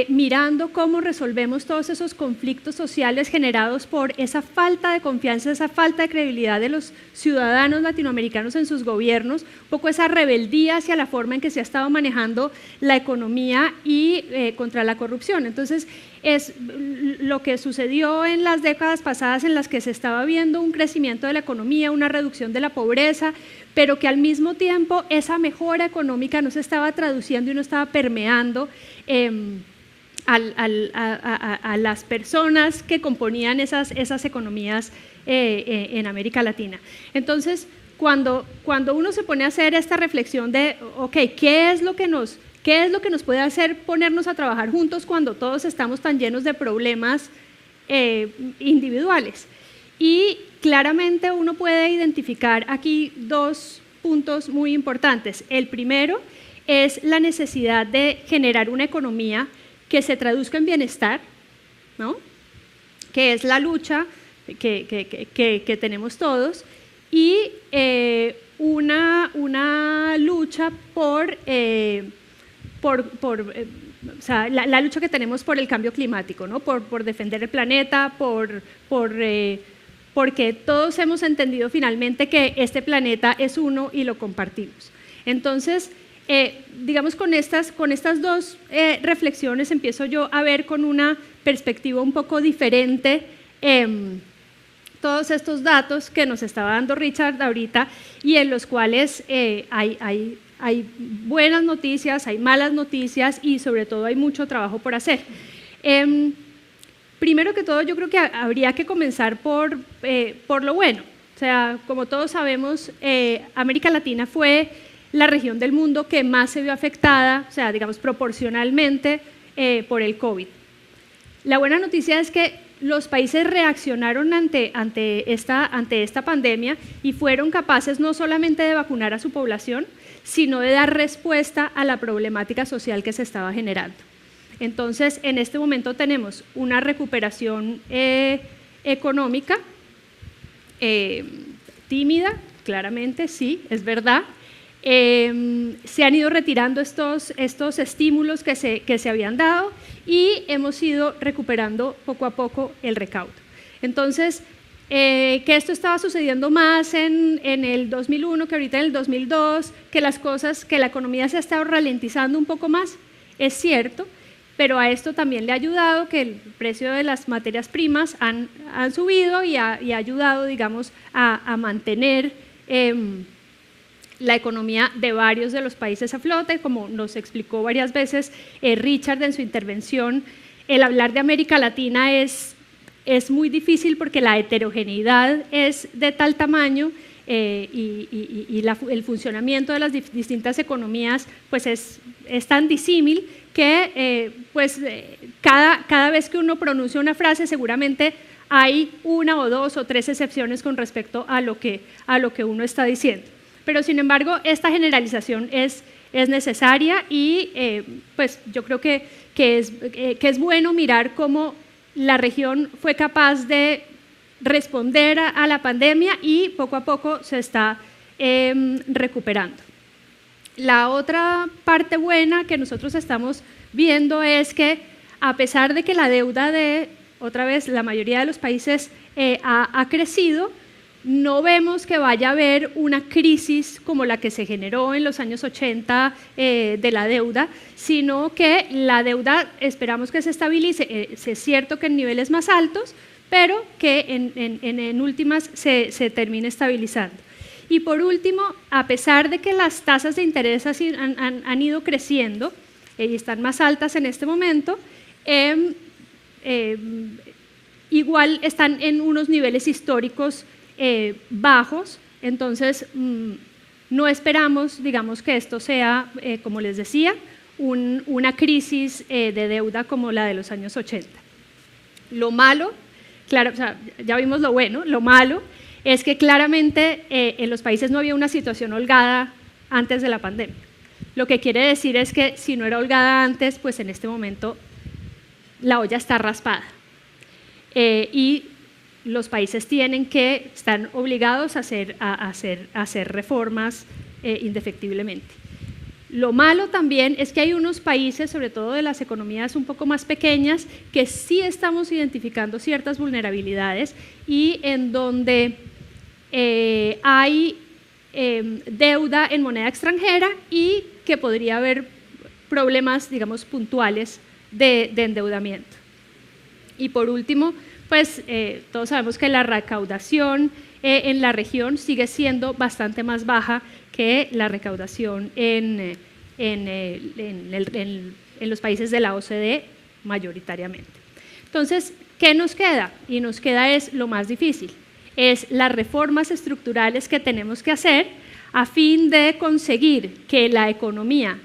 mirando cómo resolvemos todos esos conflictos sociales generados por esa falta de confianza, esa falta de credibilidad de los ciudadanos latinoamericanos en sus gobiernos, un poco esa rebeldía hacia la forma en que se ha estado manejando la economía y contra la corrupción. Entonces, es lo que sucedió en las décadas pasadas en las que se estaba viendo un crecimiento de la economía, una reducción de la pobreza, pero que al mismo tiempo esa mejora económica no se estaba traduciendo y no estaba permeando a las personas que componían esas economías en América Latina. Entonces, cuando uno se pone a hacer esta reflexión de, ok, ¿qué es lo que nos puede hacer ponernos a trabajar juntos cuando todos estamos tan llenos de problemas individuales? Y claramente uno puede identificar aquí dos puntos muy importantes. El primero es la necesidad de generar una economía que se traduzca en bienestar, ¿no? Que es la lucha que tenemos todos, y una lucha o sea, la lucha que tenemos por el cambio climático, ¿no? Por defender el planeta, porque todos hemos entendido finalmente que este planeta es uno y lo compartimos. Entonces, digamos, con estas dos reflexiones empiezo yo a ver con una perspectiva un poco diferente todos estos datos que nos estaba dando Richard ahorita, y en los cuales hay buenas noticias, hay malas noticias y sobre todo hay mucho trabajo por hacer. Primero que todo, yo creo que habría que comenzar por lo bueno. O sea, como todos sabemos, América Latina fue la región del mundo que más se vio afectada, o sea, digamos, proporcionalmente por el COVID. La buena noticia es que los países reaccionaron ante esta pandemia y fueron capaces no solamente de vacunar a su población, sino de dar respuesta a la problemática social que se estaba generando. Entonces, en este momento tenemos una recuperación económica tímida, claramente, sí, es verdad. Se han ido retirando estos estímulos que se habían dado y hemos ido recuperando poco a poco el recaudo. Entonces, que esto estaba sucediendo más en el 2001 que ahorita en el 2002, que la economía se ha estado ralentizando un poco más, es cierto, pero a esto también le ha ayudado que el precio de las materias primas han subido y ha ayudado, digamos, a mantener la economía de varios de los países a flote, como nos explicó varias veces Richard en su intervención. El hablar de América Latina es muy difícil porque la heterogeneidad es de tal tamaño y el funcionamiento de las distintas economías pues es tan disímil que cada vez que uno pronuncia una frase seguramente hay una o dos o tres excepciones con respecto a lo que uno está diciendo. Pero sin embargo, esta generalización es necesaria y pues yo creo que es bueno mirar cómo la región fue capaz de responder a la pandemia y poco a poco se está recuperando. La otra parte buena que nosotros estamos viendo es que a pesar de que la deuda de, otra vez, la mayoría de los países ha crecido, no vemos que vaya a haber una crisis como la que se generó en los años 80 de la deuda, sino que la deuda esperamos que se estabilice. Es cierto que en niveles más altos, pero que en últimas se termine estabilizando. Y por último, a pesar de que las tasas de interés han ido creciendo y están más altas en este momento, igual están en unos niveles históricos bajos, entonces no esperamos, digamos, que esto sea, como les decía, una crisis de deuda como la de los años 80. Lo malo, claro, o sea, ya vimos lo bueno, lo malo es que claramente en los países no había una situación holgada antes de la pandemia. Lo que quiere decir es que si no era holgada antes, pues en este momento la olla está raspada y los países están obligados a hacer reformas indefectiblemente. Lo malo también es que hay unos países, sobre todo de las economías un poco más pequeñas, que sí estamos identificando ciertas vulnerabilidades y en donde hay deuda en moneda extranjera y que podría haber problemas, digamos, puntuales de endeudamiento. Y por último, pues todos sabemos que la recaudación en la región sigue siendo bastante más baja que la recaudación en los países de la OCDE mayoritariamente. Entonces, ¿qué nos queda? Y nos queda es lo más difícil, es las reformas estructurales que tenemos que hacer a fin de conseguir que la economía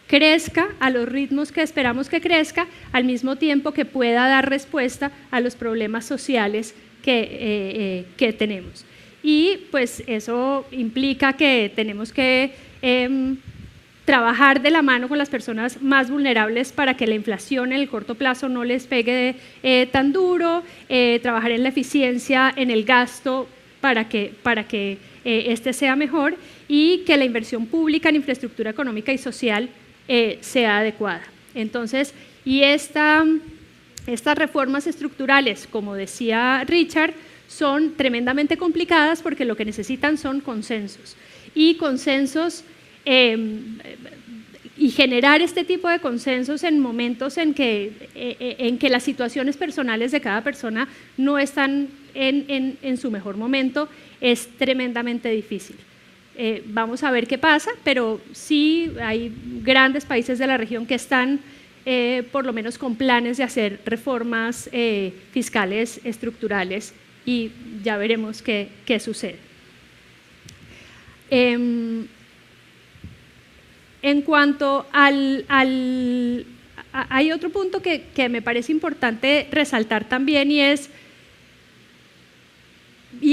crezca a los ritmos que esperamos que crezca, al mismo tiempo que pueda dar respuesta a los problemas sociales que tenemos. Y pues eso implica que tenemos que trabajar de la mano con las personas más vulnerables para que la inflación en el corto plazo no les pegue tan duro, trabajar en la eficiencia en el gasto para que este sea mejor y que la inversión pública en infraestructura económica y social sea adecuada. Entonces, y estas reformas estructurales, como decía Richard, son tremendamente complicadas porque lo que necesitan son consensos. Y consensos, y generar este tipo de consensos en momentos en que las situaciones personales de cada persona no están en su mejor momento, es tremendamente difícil. Vamos a ver qué pasa, pero sí hay grandes países de la región que están por lo menos con planes de hacer reformas fiscales estructurales y ya veremos qué sucede. En cuanto hay otro punto que me parece importante resaltar también y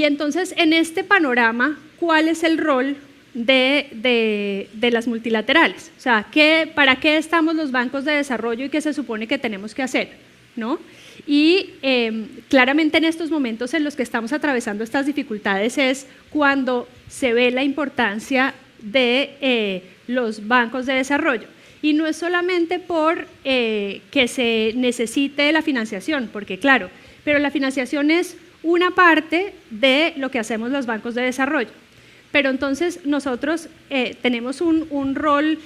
entonces en este panorama, ¿cuál es el rol de las multilaterales? O sea, ¿para qué estamos los bancos de desarrollo y qué se supone que tenemos que hacer? ¿No? Y claramente en estos momentos en los que estamos atravesando estas dificultades es cuando se ve la importancia de los bancos de desarrollo. Y no es solamente por que se necesite la financiación, porque claro, pero la financiación es una parte de lo que hacemos los bancos de desarrollo. Pero entonces nosotros tenemos un rol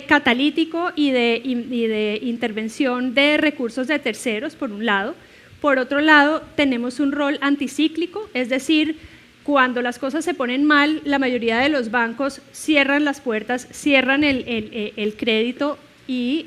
catalítico y de intervención de recursos de terceros, por un lado. Por otro lado, tenemos un rol anticíclico, es decir, cuando las cosas se ponen mal, la mayoría de los bancos cierran las puertas, cierran el crédito y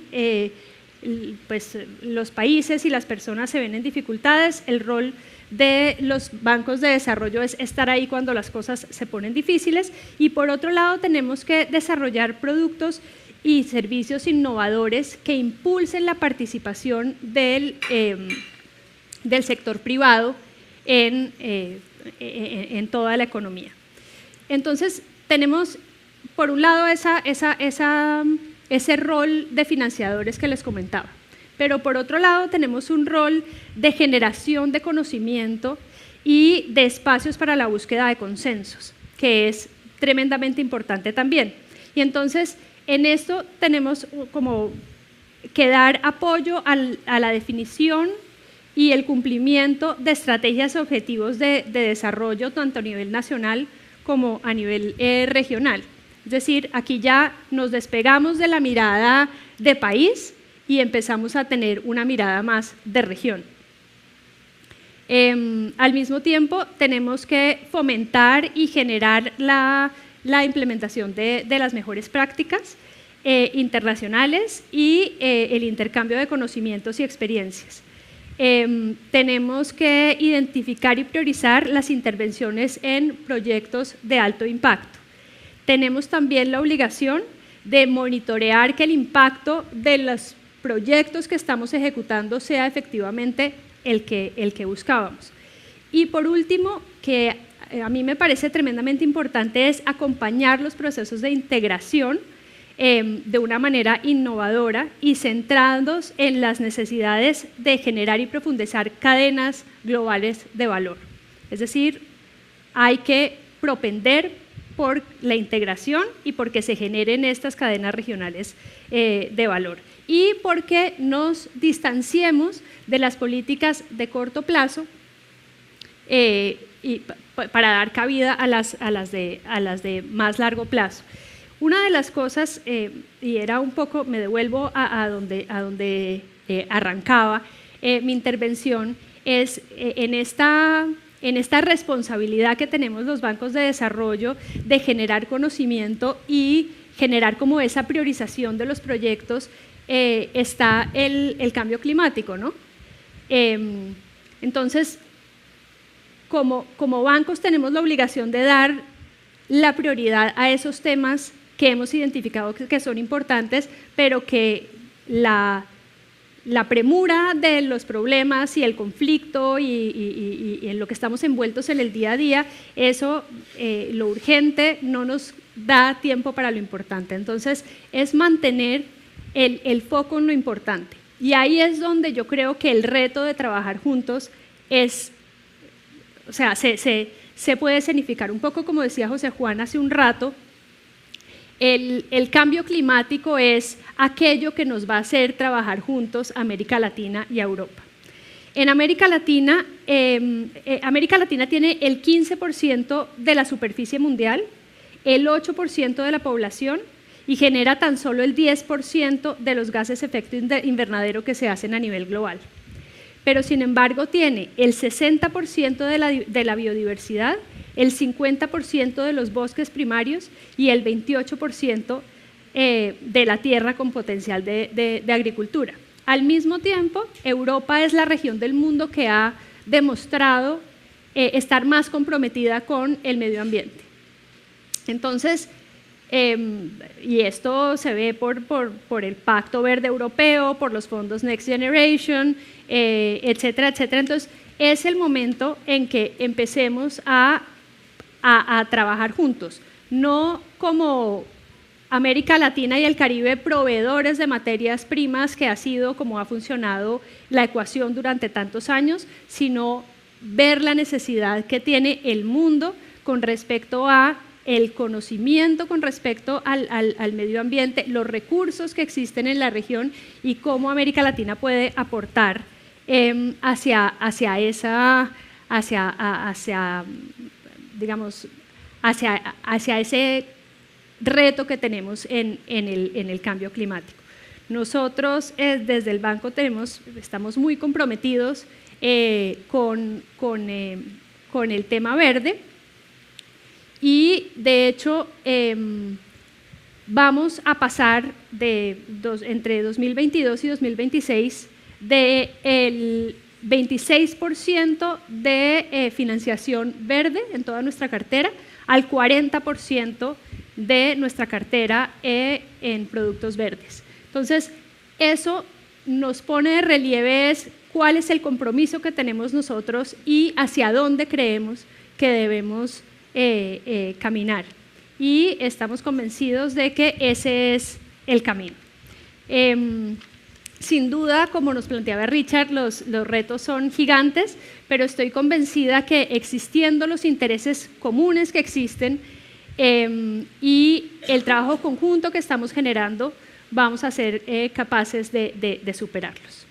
pues los países y las personas se ven en dificultades. El rol de los bancos de desarrollo es estar ahí cuando las cosas se ponen difíciles y por otro lado tenemos que desarrollar productos y servicios innovadores que impulsen la participación del sector privado en toda la economía. Entonces tenemos por un lado ese rol de financiadores que les comentaba. Pero por otro lado tenemos un rol de generación de conocimiento y de espacios para la búsqueda de consensos, que es tremendamente importante también. Y entonces en esto tenemos como que dar apoyo a la definición y el cumplimiento de estrategias y objetivos de desarrollo tanto a nivel nacional como a nivel regional. Es decir, aquí ya nos despegamos de la mirada de país y empezamos a tener una mirada más de región. Al mismo tiempo, tenemos que fomentar y generar la implementación de las mejores prácticas internacionales y el intercambio de conocimientos y experiencias. Tenemos que identificar y priorizar las intervenciones en proyectos de alto impacto. Tenemos también la obligación de monitorear que el impacto de los proyectos que estamos ejecutando sea efectivamente el que buscábamos. Y por último, que a mí me parece tremendamente importante, es acompañar los procesos de integración de una manera innovadora y centrados en las necesidades de generar y profundizar cadenas globales de valor. Es decir, hay que propender por la integración y porque se generen estas cadenas regionales de valor y porque nos distanciemos de las políticas de corto plazo y para dar cabida a las de más largo plazo. Una de las cosas, y era un poco, me devuelvo a donde arrancaba mi intervención, es en esta responsabilidad que tenemos los bancos de desarrollo de generar conocimiento y generar como esa priorización de los proyectos, está el cambio climático, ¿no? Entonces, como bancos tenemos la obligación de dar la prioridad a esos temas que hemos identificado que son importantes, pero que la premura de los problemas y el conflicto y en lo que estamos envueltos en el día a día, eso, lo urgente, no nos da tiempo para lo importante. Entonces, es mantener el foco en lo importante. Y ahí es donde yo creo que el reto de trabajar juntos es, o sea, se puede escenificar un poco, como decía José Juan hace un rato. El cambio climático es aquello que nos va a hacer trabajar juntos América Latina y Europa. En América Latina tiene el 15% de la superficie mundial, el 8% de la población y genera tan solo el 10% de los gases de efecto invernadero que se hacen a nivel global. Pero sin embargo tiene el 60% de la biodiversidad, el 50% de los bosques primarios y el 28% de la tierra con potencial de agricultura. Al mismo tiempo, Europa es la región del mundo que ha demostrado estar más comprometida con el medio ambiente. Entonces, y esto se ve por el Pacto Verde Europeo, por los fondos Next Generation, etcétera, etcétera. Entonces, es el momento en que empecemos a trabajar juntos, no como América Latina y el Caribe proveedores de materias primas, que ha sido como ha funcionado la ecuación durante tantos años, sino ver la necesidad que tiene el mundo con respecto a el conocimiento, con respecto al medio ambiente, los recursos que existen en la región y cómo América Latina puede aportar hacia ese reto que tenemos en el cambio climático. Nosotros desde el banco estamos muy comprometidos con el tema verde y de hecho vamos a pasar entre 2022 y 2026 del 26% de financiación verde en toda nuestra cartera al 40% de nuestra cartera en productos verdes. Entonces, eso nos pone de relieve cuál es el compromiso que tenemos nosotros y hacia dónde creemos que debemos caminar. Y estamos convencidos de que ese es el camino. Sin duda, como nos planteaba Richard, los retos son gigantes, pero estoy convencida que existiendo los intereses comunes que existen y el trabajo conjunto que estamos generando, vamos a ser capaces de superarlos.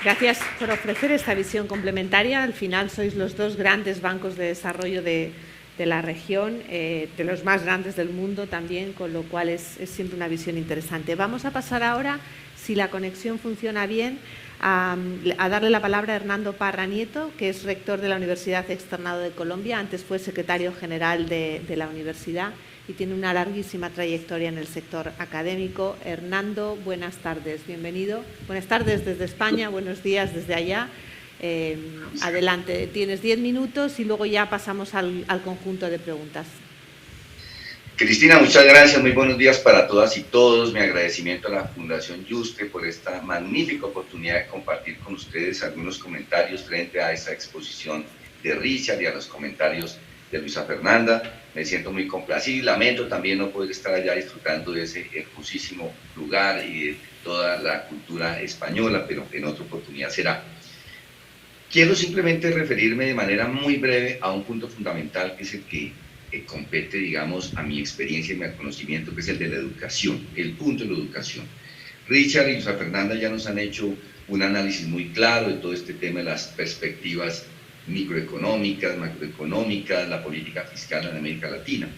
Gracias por ofrecer esta visión complementaria. Al final sois los dos grandes bancos de desarrollo de la región, de los más grandes del mundo también, con lo cual es siempre una visión interesante. Vamos a pasar ahora, si la conexión funciona bien, a darle la palabra a Hernando Parra Nieto, que es rector de la Universidad Externado de Colombia, antes fue secretario general de la universidad y tiene una larguísima trayectoria en el sector académico. Hernando, buenas tardes, bienvenido. Buenas tardes desde España, buenos días desde allá. Adelante, tienes 10 minutos y luego ya pasamos al conjunto de preguntas. Cristina, muchas gracias, muy buenos días para todas y todos. Mi agradecimiento a la Fundación Yuste por esta magnífica oportunidad de compartir con ustedes algunos comentarios frente a esta exposición de Richard y a los comentarios de Luisa Fernanda. Me siento muy complacido y lamento también no poder estar allá disfrutando de ese hermosísimo lugar y de toda la cultura española, pero en otra oportunidad será. Quiero simplemente referirme de manera muy breve a un punto fundamental que es el que compete, digamos, a mi experiencia y mi conocimiento, que es el de la educación, el punto de la educación. Richard y Luisa Fernanda ya nos han hecho un análisis muy claro de todo este tema de las perspectivas microeconómicas, macroeconómicas, la política fiscal en América Latina.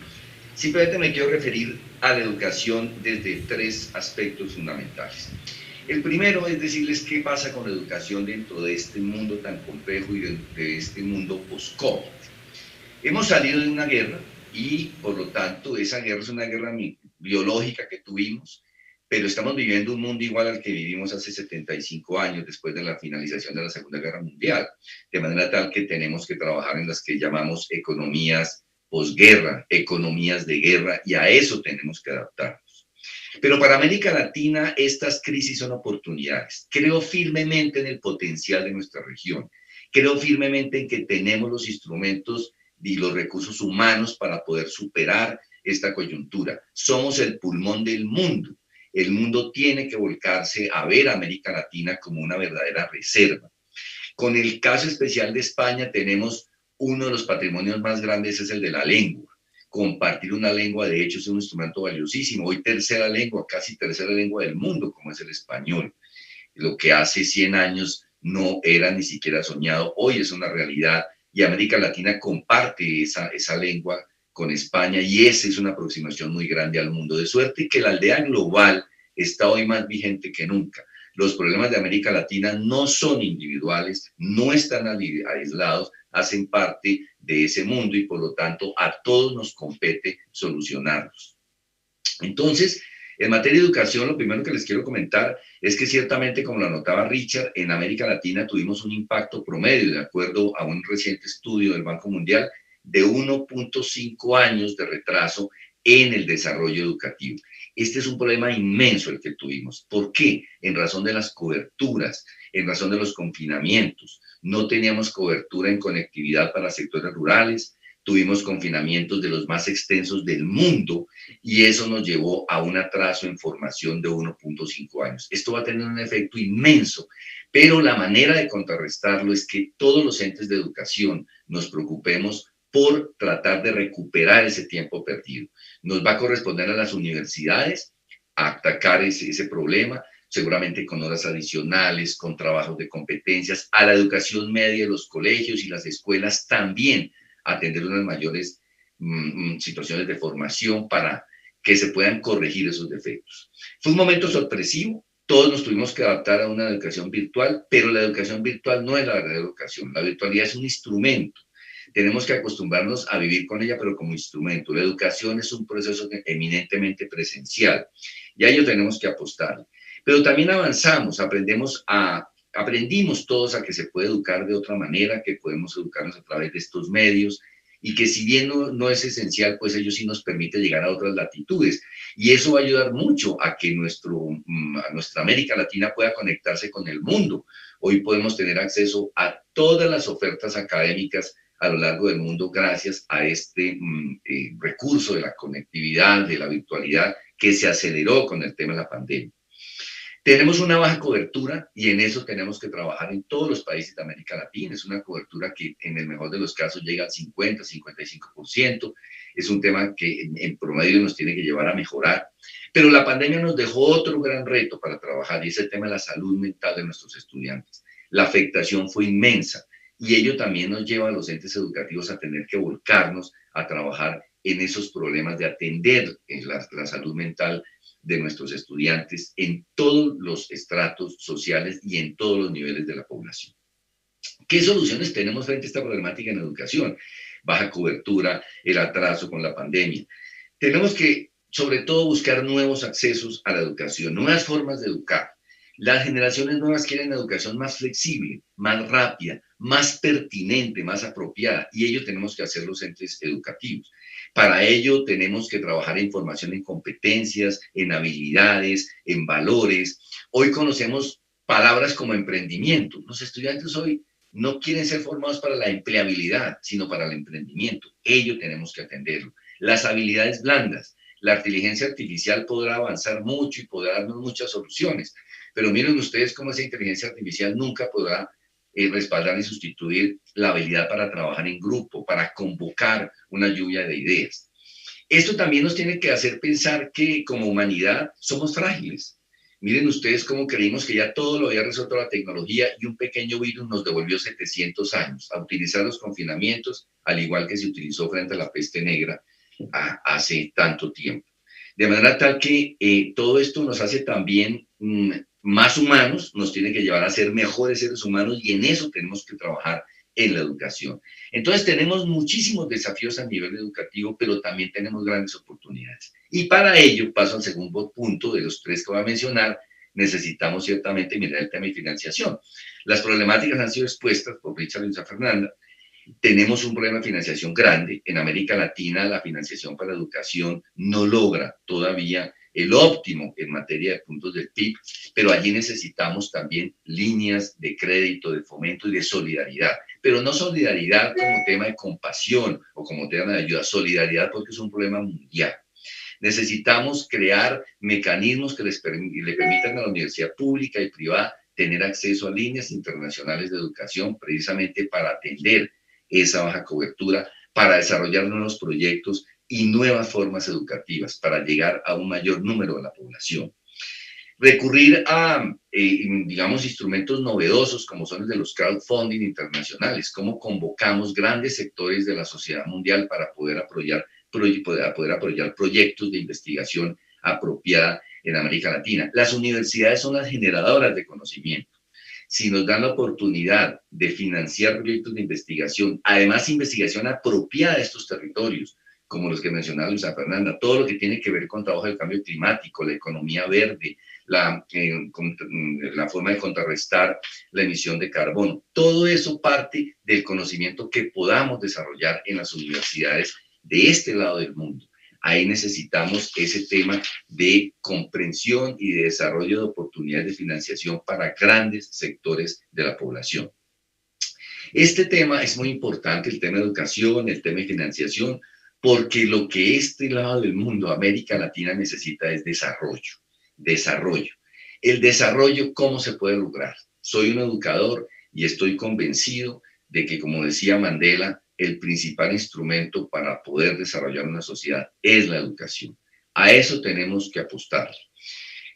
Simplemente me quiero referir a la educación desde tres aspectos fundamentales. El primero es decirles qué pasa con la educación dentro de este mundo tan complejo y de este mundo post-COVID. Hemos salido de una guerra y, por lo tanto, esa guerra es una guerra biológica que tuvimos, pero estamos viviendo un mundo igual al que vivimos hace 75 años después de la finalización de la Segunda Guerra Mundial, de manera tal que tenemos que trabajar en las que llamamos economías posguerra, economías de guerra, y a eso tenemos que adaptarnos. Pero para América Latina estas crisis son oportunidades. Creo firmemente en el potencial de nuestra región. Creo firmemente en que tenemos los instrumentos y los recursos humanos para poder superar esta coyuntura. Somos el pulmón del mundo. El mundo tiene que volcarse a ver a América Latina como una verdadera reserva. Con el caso especial de España tenemos uno de los patrimonios más grandes, es el de la lengua. Compartir una lengua, de hecho, es un instrumento valiosísimo. Hoy tercera lengua, casi tercera lengua del mundo, como es el español. Lo que hace 100 años no era ni siquiera soñado, hoy es una realidad y América Latina comparte esa lengua con España y esa es una aproximación muy grande al mundo. De suerte que la aldea global está hoy más vigente que nunca. Los problemas de América Latina no son individuales, no están aislados, hacen parte de ese mundo y por lo tanto a todos nos compete solucionarlos. Entonces, en materia de educación, lo primero que les quiero comentar es que ciertamente, como lo anotaba Richard, en América Latina tuvimos un impacto promedio, de acuerdo a un reciente estudio del Banco Mundial, de 1.5 años de retraso en el desarrollo educativo. Este es un problema inmenso el que tuvimos. ¿Por qué? En razón de las coberturas, en razón de los confinamientos. No teníamos cobertura en conectividad para sectores rurales, tuvimos confinamientos de los más extensos del mundo y eso nos llevó a un atraso en formación de 1.5 años. Esto va a tener un efecto inmenso, pero la manera de contrarrestarlo es que todos los entes de educación nos preocupemos por tratar de recuperar ese tiempo perdido. Nos va a corresponder a las universidades atacar ese problema, seguramente con horas adicionales, con trabajos de competencias, a la educación media de los colegios y las escuelas también, atender unas mayores situaciones de formación para que se puedan corregir esos defectos. Fue un momento sorpresivo, todos nos tuvimos que adaptar a una educación virtual, pero la educación virtual no es la verdadera educación, la virtualidad es un instrumento, tenemos que acostumbrarnos a vivir con ella, pero como instrumento. La educación es un proceso eminentemente presencial y a ello tenemos que apostar. Pero también avanzamos, aprendimos todos a que se puede educar de otra manera, que podemos educarnos a través de estos medios y que si bien no es esencial, pues ello sí nos permite llegar a otras latitudes. Y eso va a ayudar mucho a que nuestra América Latina pueda conectarse con el mundo. Hoy podemos tener acceso a todas las ofertas académicas a lo largo del mundo gracias a este recurso de la conectividad, de la virtualidad, que se aceleró con el tema de la pandemia. Tenemos una baja cobertura y en eso tenemos que trabajar en todos los países de América Latina. Es una cobertura que en el mejor de los casos llega al 50, 55%. Es un tema que en promedio nos tiene que llevar a mejorar. Pero la pandemia nos dejó otro gran reto para trabajar y es el tema de la salud mental de nuestros estudiantes. La afectación fue inmensa y ello también nos lleva a los entes educativos a tener que volcarnos a trabajar en esos problemas de atender la salud mental de nuestros estudiantes en todos los estratos sociales y en todos los niveles de la población. ¿Qué soluciones tenemos frente a esta problemática en educación? Baja cobertura, el atraso con la pandemia. Tenemos que, sobre todo, buscar nuevos accesos a la educación, nuevas formas de educar. Las generaciones nuevas quieren educación más flexible, más rápida, más pertinente, más apropiada, y ello tenemos que hacer los entes educativos. Para ello tenemos que trabajar en formación en competencias, en habilidades, en valores. Hoy conocemos palabras como emprendimiento. Los estudiantes hoy no quieren ser formados para la empleabilidad, sino para el emprendimiento. Ello tenemos que atenderlo. Las habilidades blandas. La inteligencia artificial podrá avanzar mucho y podrá darnos muchas soluciones, pero miren ustedes cómo esa inteligencia artificial nunca podrá respaldar y sustituir la habilidad para trabajar en grupo, para convocar una lluvia de ideas. Esto también nos tiene que hacer pensar que como humanidad somos frágiles. Miren ustedes cómo creímos que ya todo lo había resuelto la tecnología y un pequeño virus nos devolvió 700 años a utilizar los confinamientos, al igual que se utilizó frente a la peste negra hace tanto tiempo. De manera tal que todo esto nos hace también más humanos, nos tiene que llevar a ser mejores seres humanos y en eso tenemos que trabajar en la educación. Entonces tenemos muchísimos desafíos a nivel educativo, pero también tenemos grandes oportunidades. Y para ello, paso al segundo punto de los 3 que voy a mencionar, necesitamos ciertamente mirar el tema de financiación. Las problemáticas han sido expuestas por Richard y Luisa Fernanda. Tenemos un problema de financiación grande. En América Latina la financiación para la educación no logra todavía el óptimo en materia de puntos del PIB, pero allí necesitamos también líneas de crédito, de fomento y de solidaridad. Pero no solidaridad como tema de compasión o como tema de ayuda, solidaridad porque es un problema mundial. Necesitamos crear mecanismos que le permitan a la universidad pública y privada tener acceso a líneas internacionales de educación precisamente para atender esa baja cobertura, para desarrollar nuevos proyectos y nuevas formas educativas para llegar a un mayor número de la población. Recurrir a, digamos, instrumentos novedosos como son los de los crowdfunding internacionales, cómo convocamos grandes sectores de la sociedad mundial para poder apoyar proyectos de investigación apropiada en América Latina. Las universidades son las generadoras de conocimiento. Si nos dan la oportunidad de financiar proyectos de investigación, además investigación apropiada de estos territorios, como los que mencionaba Luisa Fernanda, todo lo que tiene que ver con trabajo del cambio climático, la economía verde, la forma de contrarrestar la emisión de carbono. Todo eso parte del conocimiento que podamos desarrollar en las universidades de este lado del mundo. Ahí necesitamos ese tema de comprensión y de desarrollo de oportunidades de financiación para grandes sectores de la población. Este tema es muy importante, el tema de educación, el tema de financiación, porque lo que este lado del mundo, América Latina, necesita es desarrollo. Desarrollo. El desarrollo, ¿cómo se puede lograr? Soy un educador y estoy convencido de que, como decía Mandela, el principal instrumento para poder desarrollar una sociedad es la educación. A eso tenemos que apostar.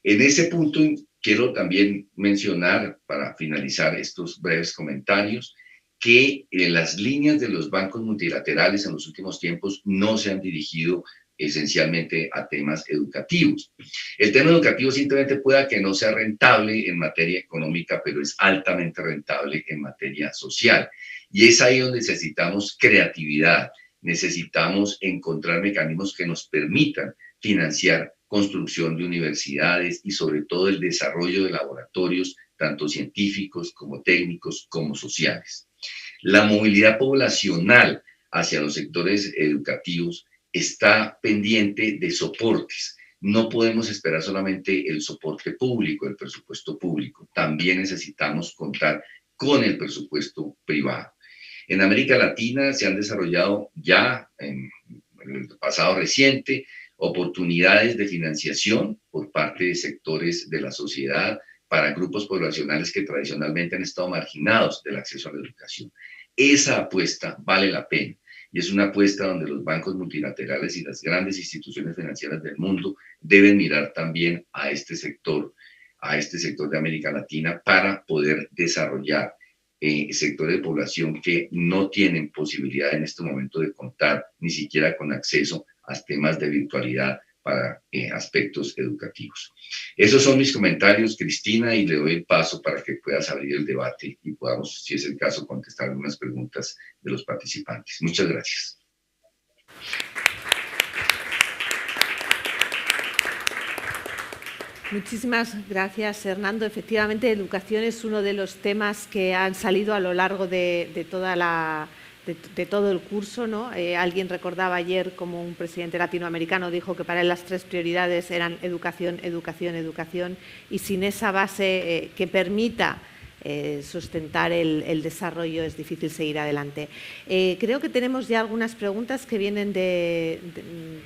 En ese punto quiero también mencionar, para finalizar estos breves comentarios, que las líneas de los bancos multilaterales en los últimos tiempos no se han dirigido esencialmente a temas educativos. El tema educativo simplemente pueda que no sea rentable en materia económica, pero es altamente rentable en materia social. Y es ahí donde necesitamos creatividad, necesitamos encontrar mecanismos que nos permitan financiar construcción de universidades y sobre todo el desarrollo de laboratorios, tanto científicos como técnicos como sociales. La movilidad poblacional hacia los sectores educativos está pendiente de soportes. No podemos esperar solamente el soporte público, el presupuesto público. También necesitamos contar con el presupuesto privado. En América Latina se han desarrollado ya en el pasado reciente oportunidades de financiación por parte de sectores de la sociedad para grupos poblacionales que tradicionalmente han estado marginados del acceso a la educación. Esa apuesta vale la pena y es una apuesta donde los bancos multilaterales y las grandes instituciones financieras del mundo deben mirar también a este sector de América Latina para poder desarrollar sectores de población que no tienen posibilidad en este momento de contar ni siquiera con acceso a temas de virtualidad para aspectos educativos. Esos son mis comentarios, Cristina, y le doy el paso para que puedas abrir el debate y podamos, si es el caso, contestar algunas preguntas de los participantes. Muchas gracias. Muchísimas gracias, Hernando. Efectivamente, educación es uno de los temas que han salido a lo largo de todo el curso, ¿no? Alguien recordaba ayer como un presidente latinoamericano dijo que para él las 3 prioridades eran educación, educación, educación, y sin esa base que permita sustentar el desarrollo es difícil seguir adelante. Creo que tenemos ya algunas preguntas que vienen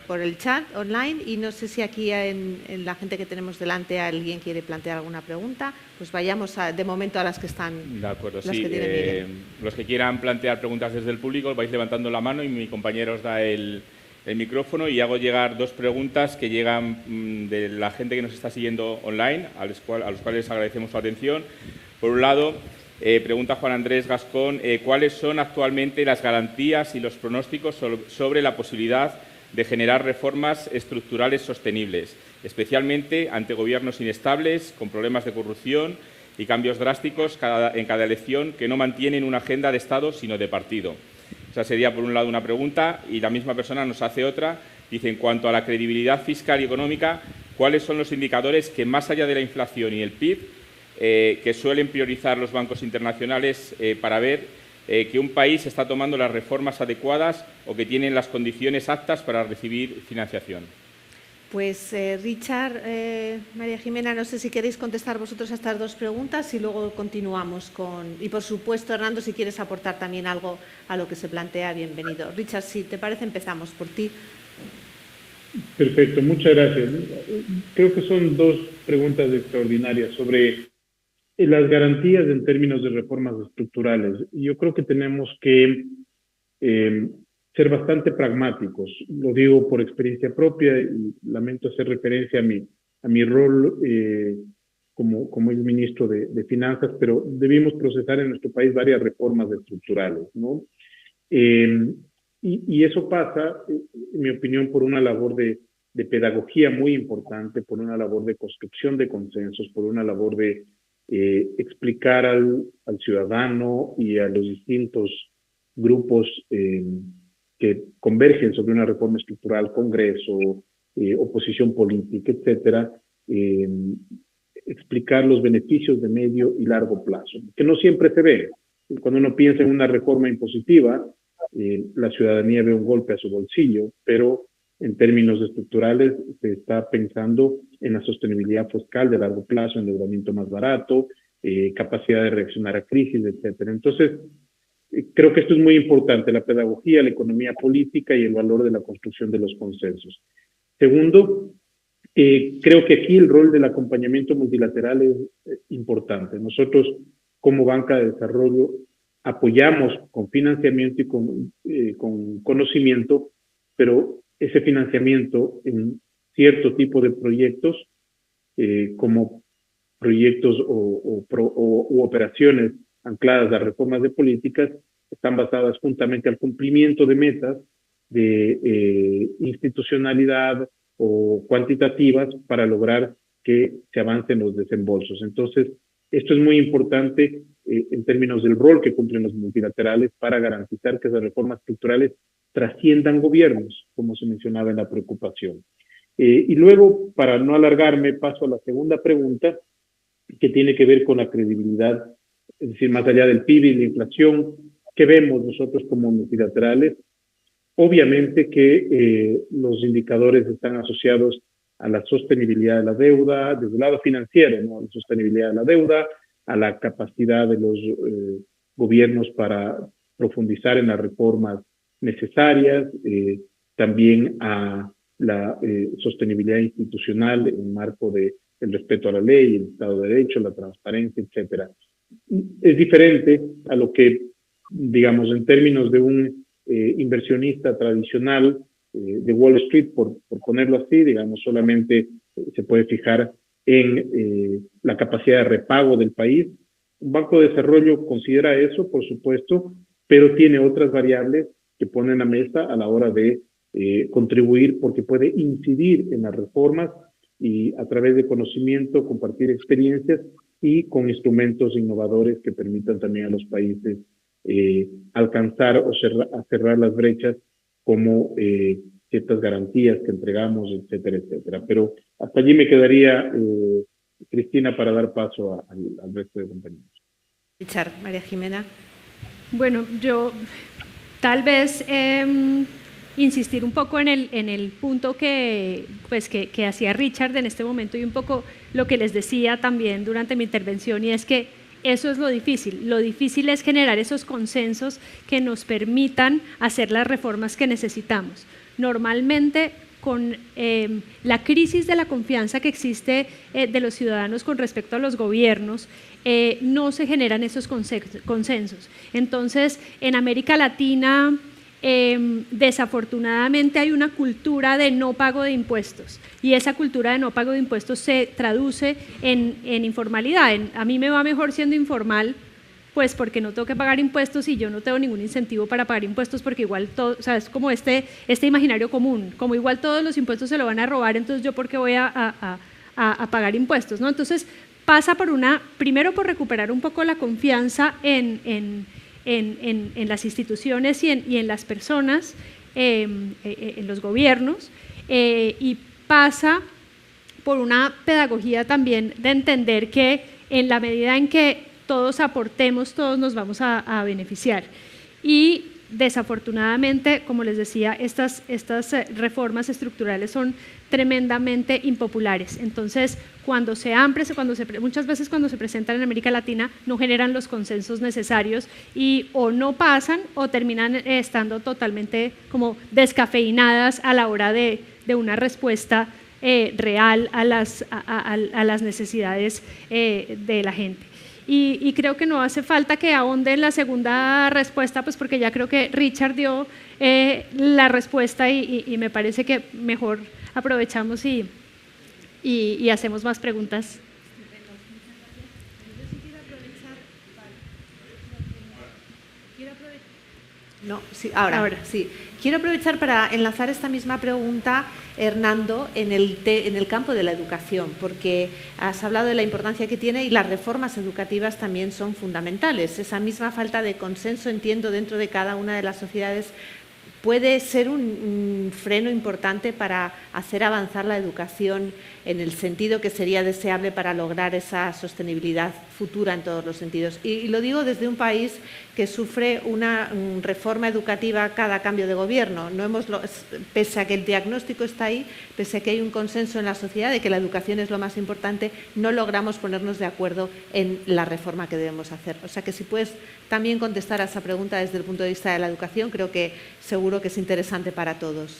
por el chat online y no sé si aquí en la gente que tenemos delante alguien quiere plantear alguna pregunta. Pues vayamos de momento a las que están. De acuerdo, las sí. Que tienen Miguel. Los que quieran plantear preguntas desde el público vais levantando la mano y mi compañero os da el micrófono y hago llegar 2 preguntas que llegan de la gente que nos está siguiendo online, a los cuales agradecemos su atención. Por un lado, pregunta Juan Andrés Gascón, ¿cuáles son actualmente las garantías y los pronósticos sobre la posibilidad de generar reformas estructurales sostenibles, especialmente ante gobiernos inestables, con problemas de corrupción y cambios drásticos en cada elección que no mantienen una agenda de Estado, sino de partido? Esa sería, por un lado, una pregunta y la misma persona nos hace otra. Dice, en cuanto a la credibilidad fiscal y económica, ¿cuáles son los indicadores que, más allá de la inflación y el PIB, que suelen priorizar los bancos internacionales para ver que un país está tomando las reformas adecuadas o que tienen las condiciones aptas para recibir financiación? Pues Richard, María Jimena, no sé si queréis contestar vosotros a estas 2 preguntas y luego continuamos con... Y por supuesto, Hernando, si quieres aportar también algo a lo que se plantea, bienvenido. Richard, si te parece, empezamos por ti. Perfecto, muchas gracias. Creo que son 2 preguntas extraordinarias sobre las garantías en términos de reformas estructurales. Yo creo que tenemos que ser bastante pragmáticos. Lo digo por experiencia propia y lamento hacer referencia a mi rol como ex ministro de Finanzas, pero debimos procesar en nuestro país varias reformas estructurales, ¿no? Y eso pasa, en mi opinión, por una labor de pedagogía muy importante, por una labor de construcción de consensos, por una labor de explicar al ciudadano y a los distintos grupos que convergen sobre una reforma estructural, Congreso, oposición política, etcétera, explicar los beneficios de medio y largo plazo, que no siempre se ven. Cuando uno piensa en una reforma impositiva, la ciudadanía ve un golpe a su bolsillo, pero en términos estructurales se está pensando en la sostenibilidad fiscal de largo plazo, endeudamiento más barato, capacidad de reaccionar a crisis, etcétera. Entonces, creo que esto es muy importante, la pedagogía, la economía política y el valor de la construcción de los consensos. Segundo, creo que aquí el rol del acompañamiento multilateral es importante. Nosotros, como banca de desarrollo, apoyamos con financiamiento y con conocimiento, pero ese financiamiento en cierto tipo de proyectos, como proyectos u operaciones ancladas a reformas de políticas, están basadas juntamente al cumplimiento de metas de institucionalidad o cuantitativas para lograr que se avancen los desembolsos. Entonces, esto es muy importante en términos del rol que cumplen los multilaterales para garantizar que esas reformas estructurales trasciendan gobiernos, como se mencionaba en la preocupación. Y luego, para no alargarme, paso a la segunda pregunta, que tiene que ver con la credibilidad, es decir, más allá del PIB y la inflación, ¿qué vemos nosotros como multilaterales? Obviamente que los indicadores están asociados a la sostenibilidad de la deuda, desde el lado financiero, ¿no? A la sostenibilidad de la deuda, a la capacidad de los gobiernos para profundizar en las reformas necesarias, también a la sostenibilidad institucional en el marco del respeto a la ley, el Estado de Derecho, la transparencia, etcétera. Es diferente a lo que, digamos, en términos de un inversionista tradicional de Wall Street, por ponerlo así, digamos, solamente se puede fijar en la capacidad de repago del país. Un banco de desarrollo considera eso, por supuesto, pero tiene otras variables que pone en la mesa a la hora de contribuir, porque puede incidir en las reformas y a través de conocimiento, compartir experiencias y con instrumentos innovadores que permitan también a los países alcanzar o cerrar las brechas como ciertas garantías que entregamos, etcétera, etcétera. Pero hasta allí me quedaría, Cristina, para dar paso al resto de compañeros. Richard, María Jimena. Bueno, yo tal vez insistir un poco en el punto que hacía Richard en este momento y un poco lo que les decía también durante mi intervención, y es que Eso es lo difícil. Lo difícil es generar esos consensos que nos permitan hacer las reformas que necesitamos. Normalmente, con la crisis de la confianza que existe de los ciudadanos con respecto a los gobiernos, no se generan esos consensos. Entonces, en América Latina, desafortunadamente hay una cultura de no pago de impuestos, y esa cultura de no pago de impuestos se traduce en informalidad. A mí me va mejor siendo informal, pues porque no tengo que pagar impuestos y yo no tengo ningún incentivo para pagar impuestos, porque igual todo, o sea, es como este imaginario común, como igual todos los impuestos se lo van a robar, entonces yo por qué voy a pagar impuestos, ¿no? Entonces pasa primero por recuperar un poco la confianza en las instituciones y en las personas, en los gobiernos, y pasa por una pedagogía también de entender que en la medida en que todos aportemos, todos nos vamos a beneficiar. Y desafortunadamente, como les decía, estas reformas estructurales son tremendamente impopulares. Entonces, muchas veces cuando se presentan en América Latina no generan los consensos necesarios y o no pasan o terminan estando totalmente como descafeinadas a la hora de una respuesta real a las necesidades de la gente. Y creo que no hace falta que ahonde en la segunda respuesta, pues porque ya creo que Richard dio la respuesta y me parece que mejor aprovechamos y hacemos más preguntas. No, sí, ahora sí. Quiero aprovechar para enlazar esta misma pregunta, Hernando, en el campo de la educación, porque has hablado de la importancia que tiene y las reformas educativas también son fundamentales. Esa misma falta de consenso, entiendo, dentro de cada una de las sociedades puede ser un freno importante para hacer avanzar la educación en el sentido que sería deseable para lograr esa sostenibilidad futura en todos los sentidos. Y lo digo desde un país que sufre una reforma educativa cada cambio de gobierno. Pese a que el diagnóstico está ahí, pese a que hay un consenso en la sociedad de que la educación es lo más importante, no logramos ponernos de acuerdo en la reforma que debemos hacer. O sea que si puedes también contestar a esa pregunta desde el punto de vista de la educación, creo que seguro que es interesante para todos.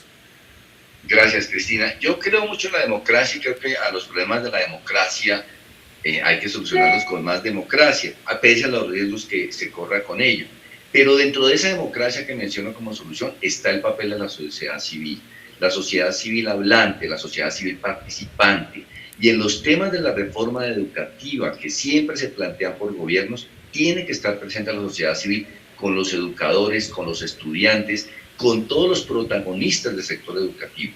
Gracias, Cristina. Yo creo mucho en la democracia y creo que a los problemas de la democracia hay que solucionarlos con más democracia, a pesar de los riesgos que se corra con ello. Pero dentro de esa democracia que menciono como solución está el papel de la sociedad civil hablante, la sociedad civil participante. Y en los temas de la reforma educativa que siempre se plantean por gobiernos, tiene que estar presente la sociedad civil con los educadores, con los estudiantes, con todos los protagonistas del sector educativo,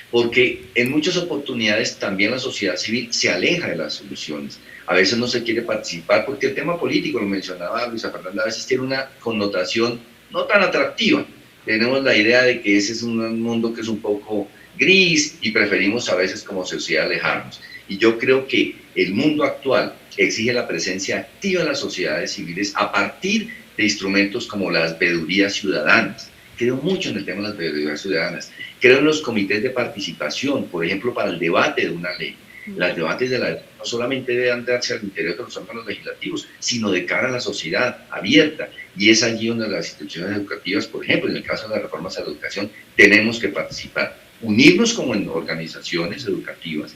porque en muchas oportunidades también la sociedad civil se aleja de las soluciones. A veces no se quiere participar porque el tema político, lo mencionaba Luisa Fernanda, a veces tiene una connotación no tan atractiva. Tenemos la idea de que ese es un mundo que es un poco gris y preferimos a veces como sociedad alejarnos. Y yo creo que el mundo actual exige la presencia activa de las sociedades civiles a partir de instrumentos como las veedurías ciudadanas. Creo mucho en el tema de las veedurías ciudadanas. Creo en los comités de participación, por ejemplo, para el debate de una ley. Los debates de la ley no solamente deben darse al interior de los órganos legislativos, sino de cara a la sociedad abierta. Y es allí donde las instituciones educativas, por ejemplo, en el caso de las reformas a la educación, tenemos que participar. Unirnos como en organizaciones educativas,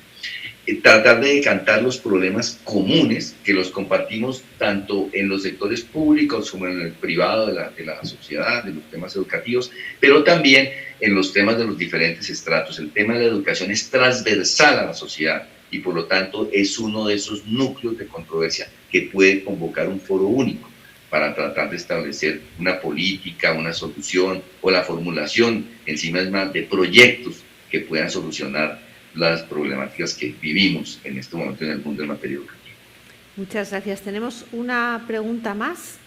tratar de decantar los problemas comunes que los compartimos tanto en los sectores públicos como en el privado de la sociedad, de los temas educativos, pero también en los temas de los diferentes estratos. El tema de la educación es transversal a la sociedad y por lo tanto es uno de esos núcleos de controversia que puede convocar un foro único para tratar de establecer una política, una solución o la formulación en sí misma de proyectos que puedan solucionar las problemáticas que vivimos en este momento en el mundo en materia educativa. Muchas gracias. ¿Tenemos una pregunta más?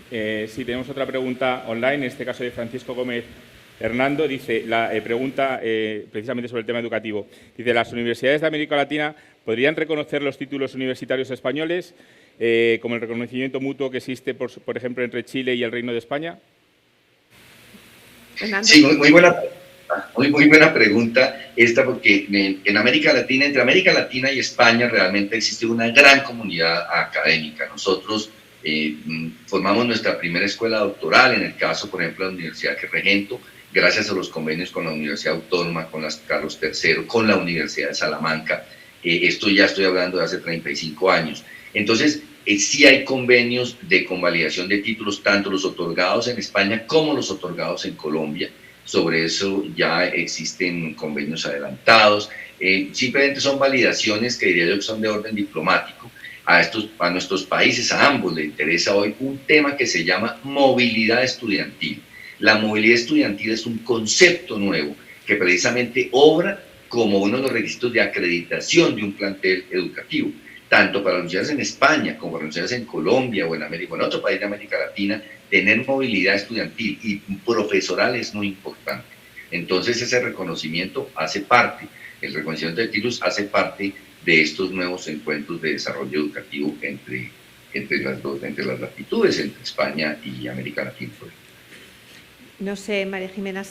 Sí, tenemos otra pregunta online, en este caso de Francisco Gómez Hernando. Dice, la pregunta precisamente sobre el tema educativo. Dice, ¿las universidades de América Latina podrían reconocer los títulos universitarios españoles como el reconocimiento mutuo que existe, por ejemplo, entre Chile y el Reino de España? Sí, muy buena. Muy buena pregunta esta, porque en América Latina, entre América Latina y España, realmente existe una gran comunidad académica. Nosotros formamos nuestra primera escuela doctoral, en el caso, por ejemplo, de la Universidad que regento, gracias a los convenios con la Universidad Autónoma, con las Carlos III, con la Universidad de Salamanca. Esto ya estoy hablando de hace 35 años. Entonces, sí hay convenios de convalidación de títulos, tanto los otorgados en España como los otorgados en Colombia. Sobre eso ya existen convenios adelantados. Simplemente son validaciones que diría yo que son de orden diplomático. A nuestros países, a ambos, les interesa hoy un tema que se llama movilidad estudiantil. La movilidad estudiantil es un concepto nuevo que precisamente obra como uno de los requisitos de acreditación de un plantel educativo, tanto para las universidades en España como para las universidades en Colombia o en América, o en otro país de América Latina. Tener movilidad estudiantil y profesoral es muy importante. Entonces ese reconocimiento hace parte, el reconocimiento de títulos hace parte de estos nuevos encuentros de desarrollo educativo entre las latitudes, entre España y América Latina. No sé, María Jimena,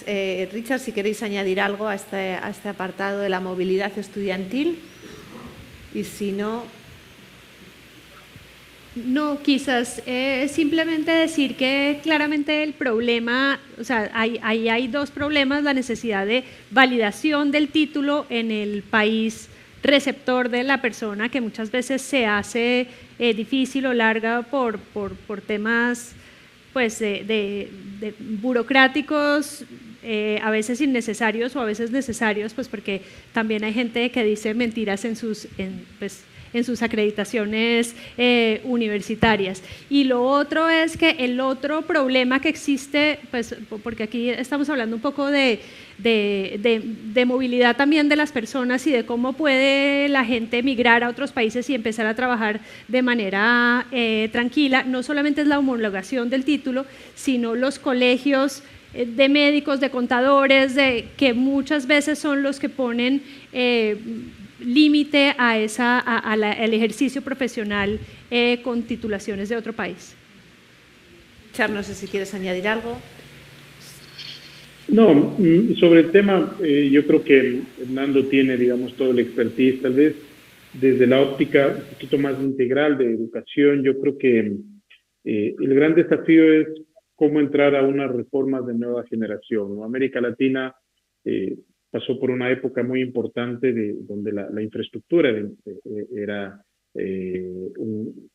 Richard, si queréis añadir algo a este apartado de la movilidad estudiantil, y si no... No, quizás simplemente decir que claramente el problema, o sea, hay dos problemas: la necesidad de validación del título en el país receptor de la persona, que muchas veces se hace difícil o larga por temas pues de burocráticos, a veces innecesarios o a veces necesarios, pues porque también hay gente que dice mentiras en sus acreditaciones universitarias. Y lo otro es que el otro problema que existe, pues porque aquí estamos hablando un poco de movilidad también de las personas y de cómo puede la gente emigrar a otros países y empezar a trabajar de manera tranquila. No solamente es la homologación del título, sino los colegios de médicos, de contadores, que muchas veces son los que ponen límite al ejercicio profesional con titulaciones de otro país. Char, no sé si quieres añadir algo. No, sobre el tema, yo creo que Hernando tiene, digamos, todo el expertise, tal vez desde la óptica un poquito más integral de educación. Yo creo que el gran desafío es cómo entrar a unas reformas de nueva generación, ¿no? América Latina pasó por una época muy importante donde la infraestructura era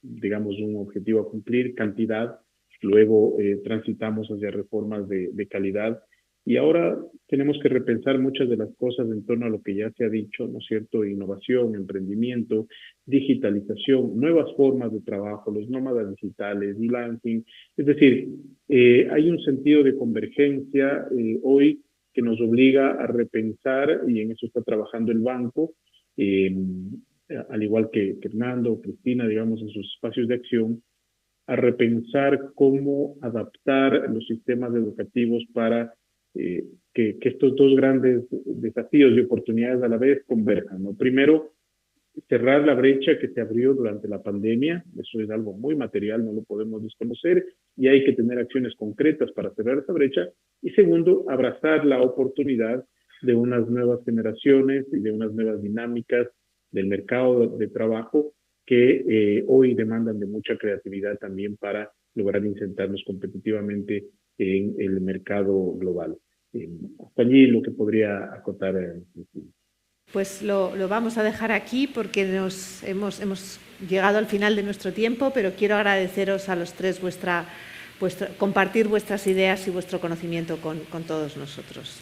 digamos, un objetivo a cumplir, cantidad. Luego transitamos hacia reformas de calidad, y ahora tenemos que repensar muchas de las cosas en torno a lo que ya se ha dicho, ¿no es cierto? Innovación, emprendimiento, digitalización, nuevas formas de trabajo, los nómadas digitales, freelancing. Es decir, hay un sentido de convergencia hoy que nos obliga a repensar, y en eso está trabajando el banco, al igual que Hernando, Cristina, digamos, en sus espacios de acción, a repensar cómo adaptar los sistemas educativos para que estos dos grandes desafíos y oportunidades a la vez converjan, ¿no? Primero, cerrar la brecha que se abrió durante la pandemia. Eso es algo muy material, no lo podemos desconocer, y hay que tener acciones concretas para cerrar esa brecha. Y segundo, abrazar la oportunidad de unas nuevas generaciones y de unas nuevas dinámicas del mercado de trabajo que hoy demandan de mucha creatividad también para lograr insertarnos competitivamente en el mercado global. Hasta allí lo que podría acotar. Pues lo vamos a dejar aquí porque hemos llegado al final de nuestro tiempo, pero quiero agradeceros a los tres compartir vuestras ideas y vuestro conocimiento con todos nosotros.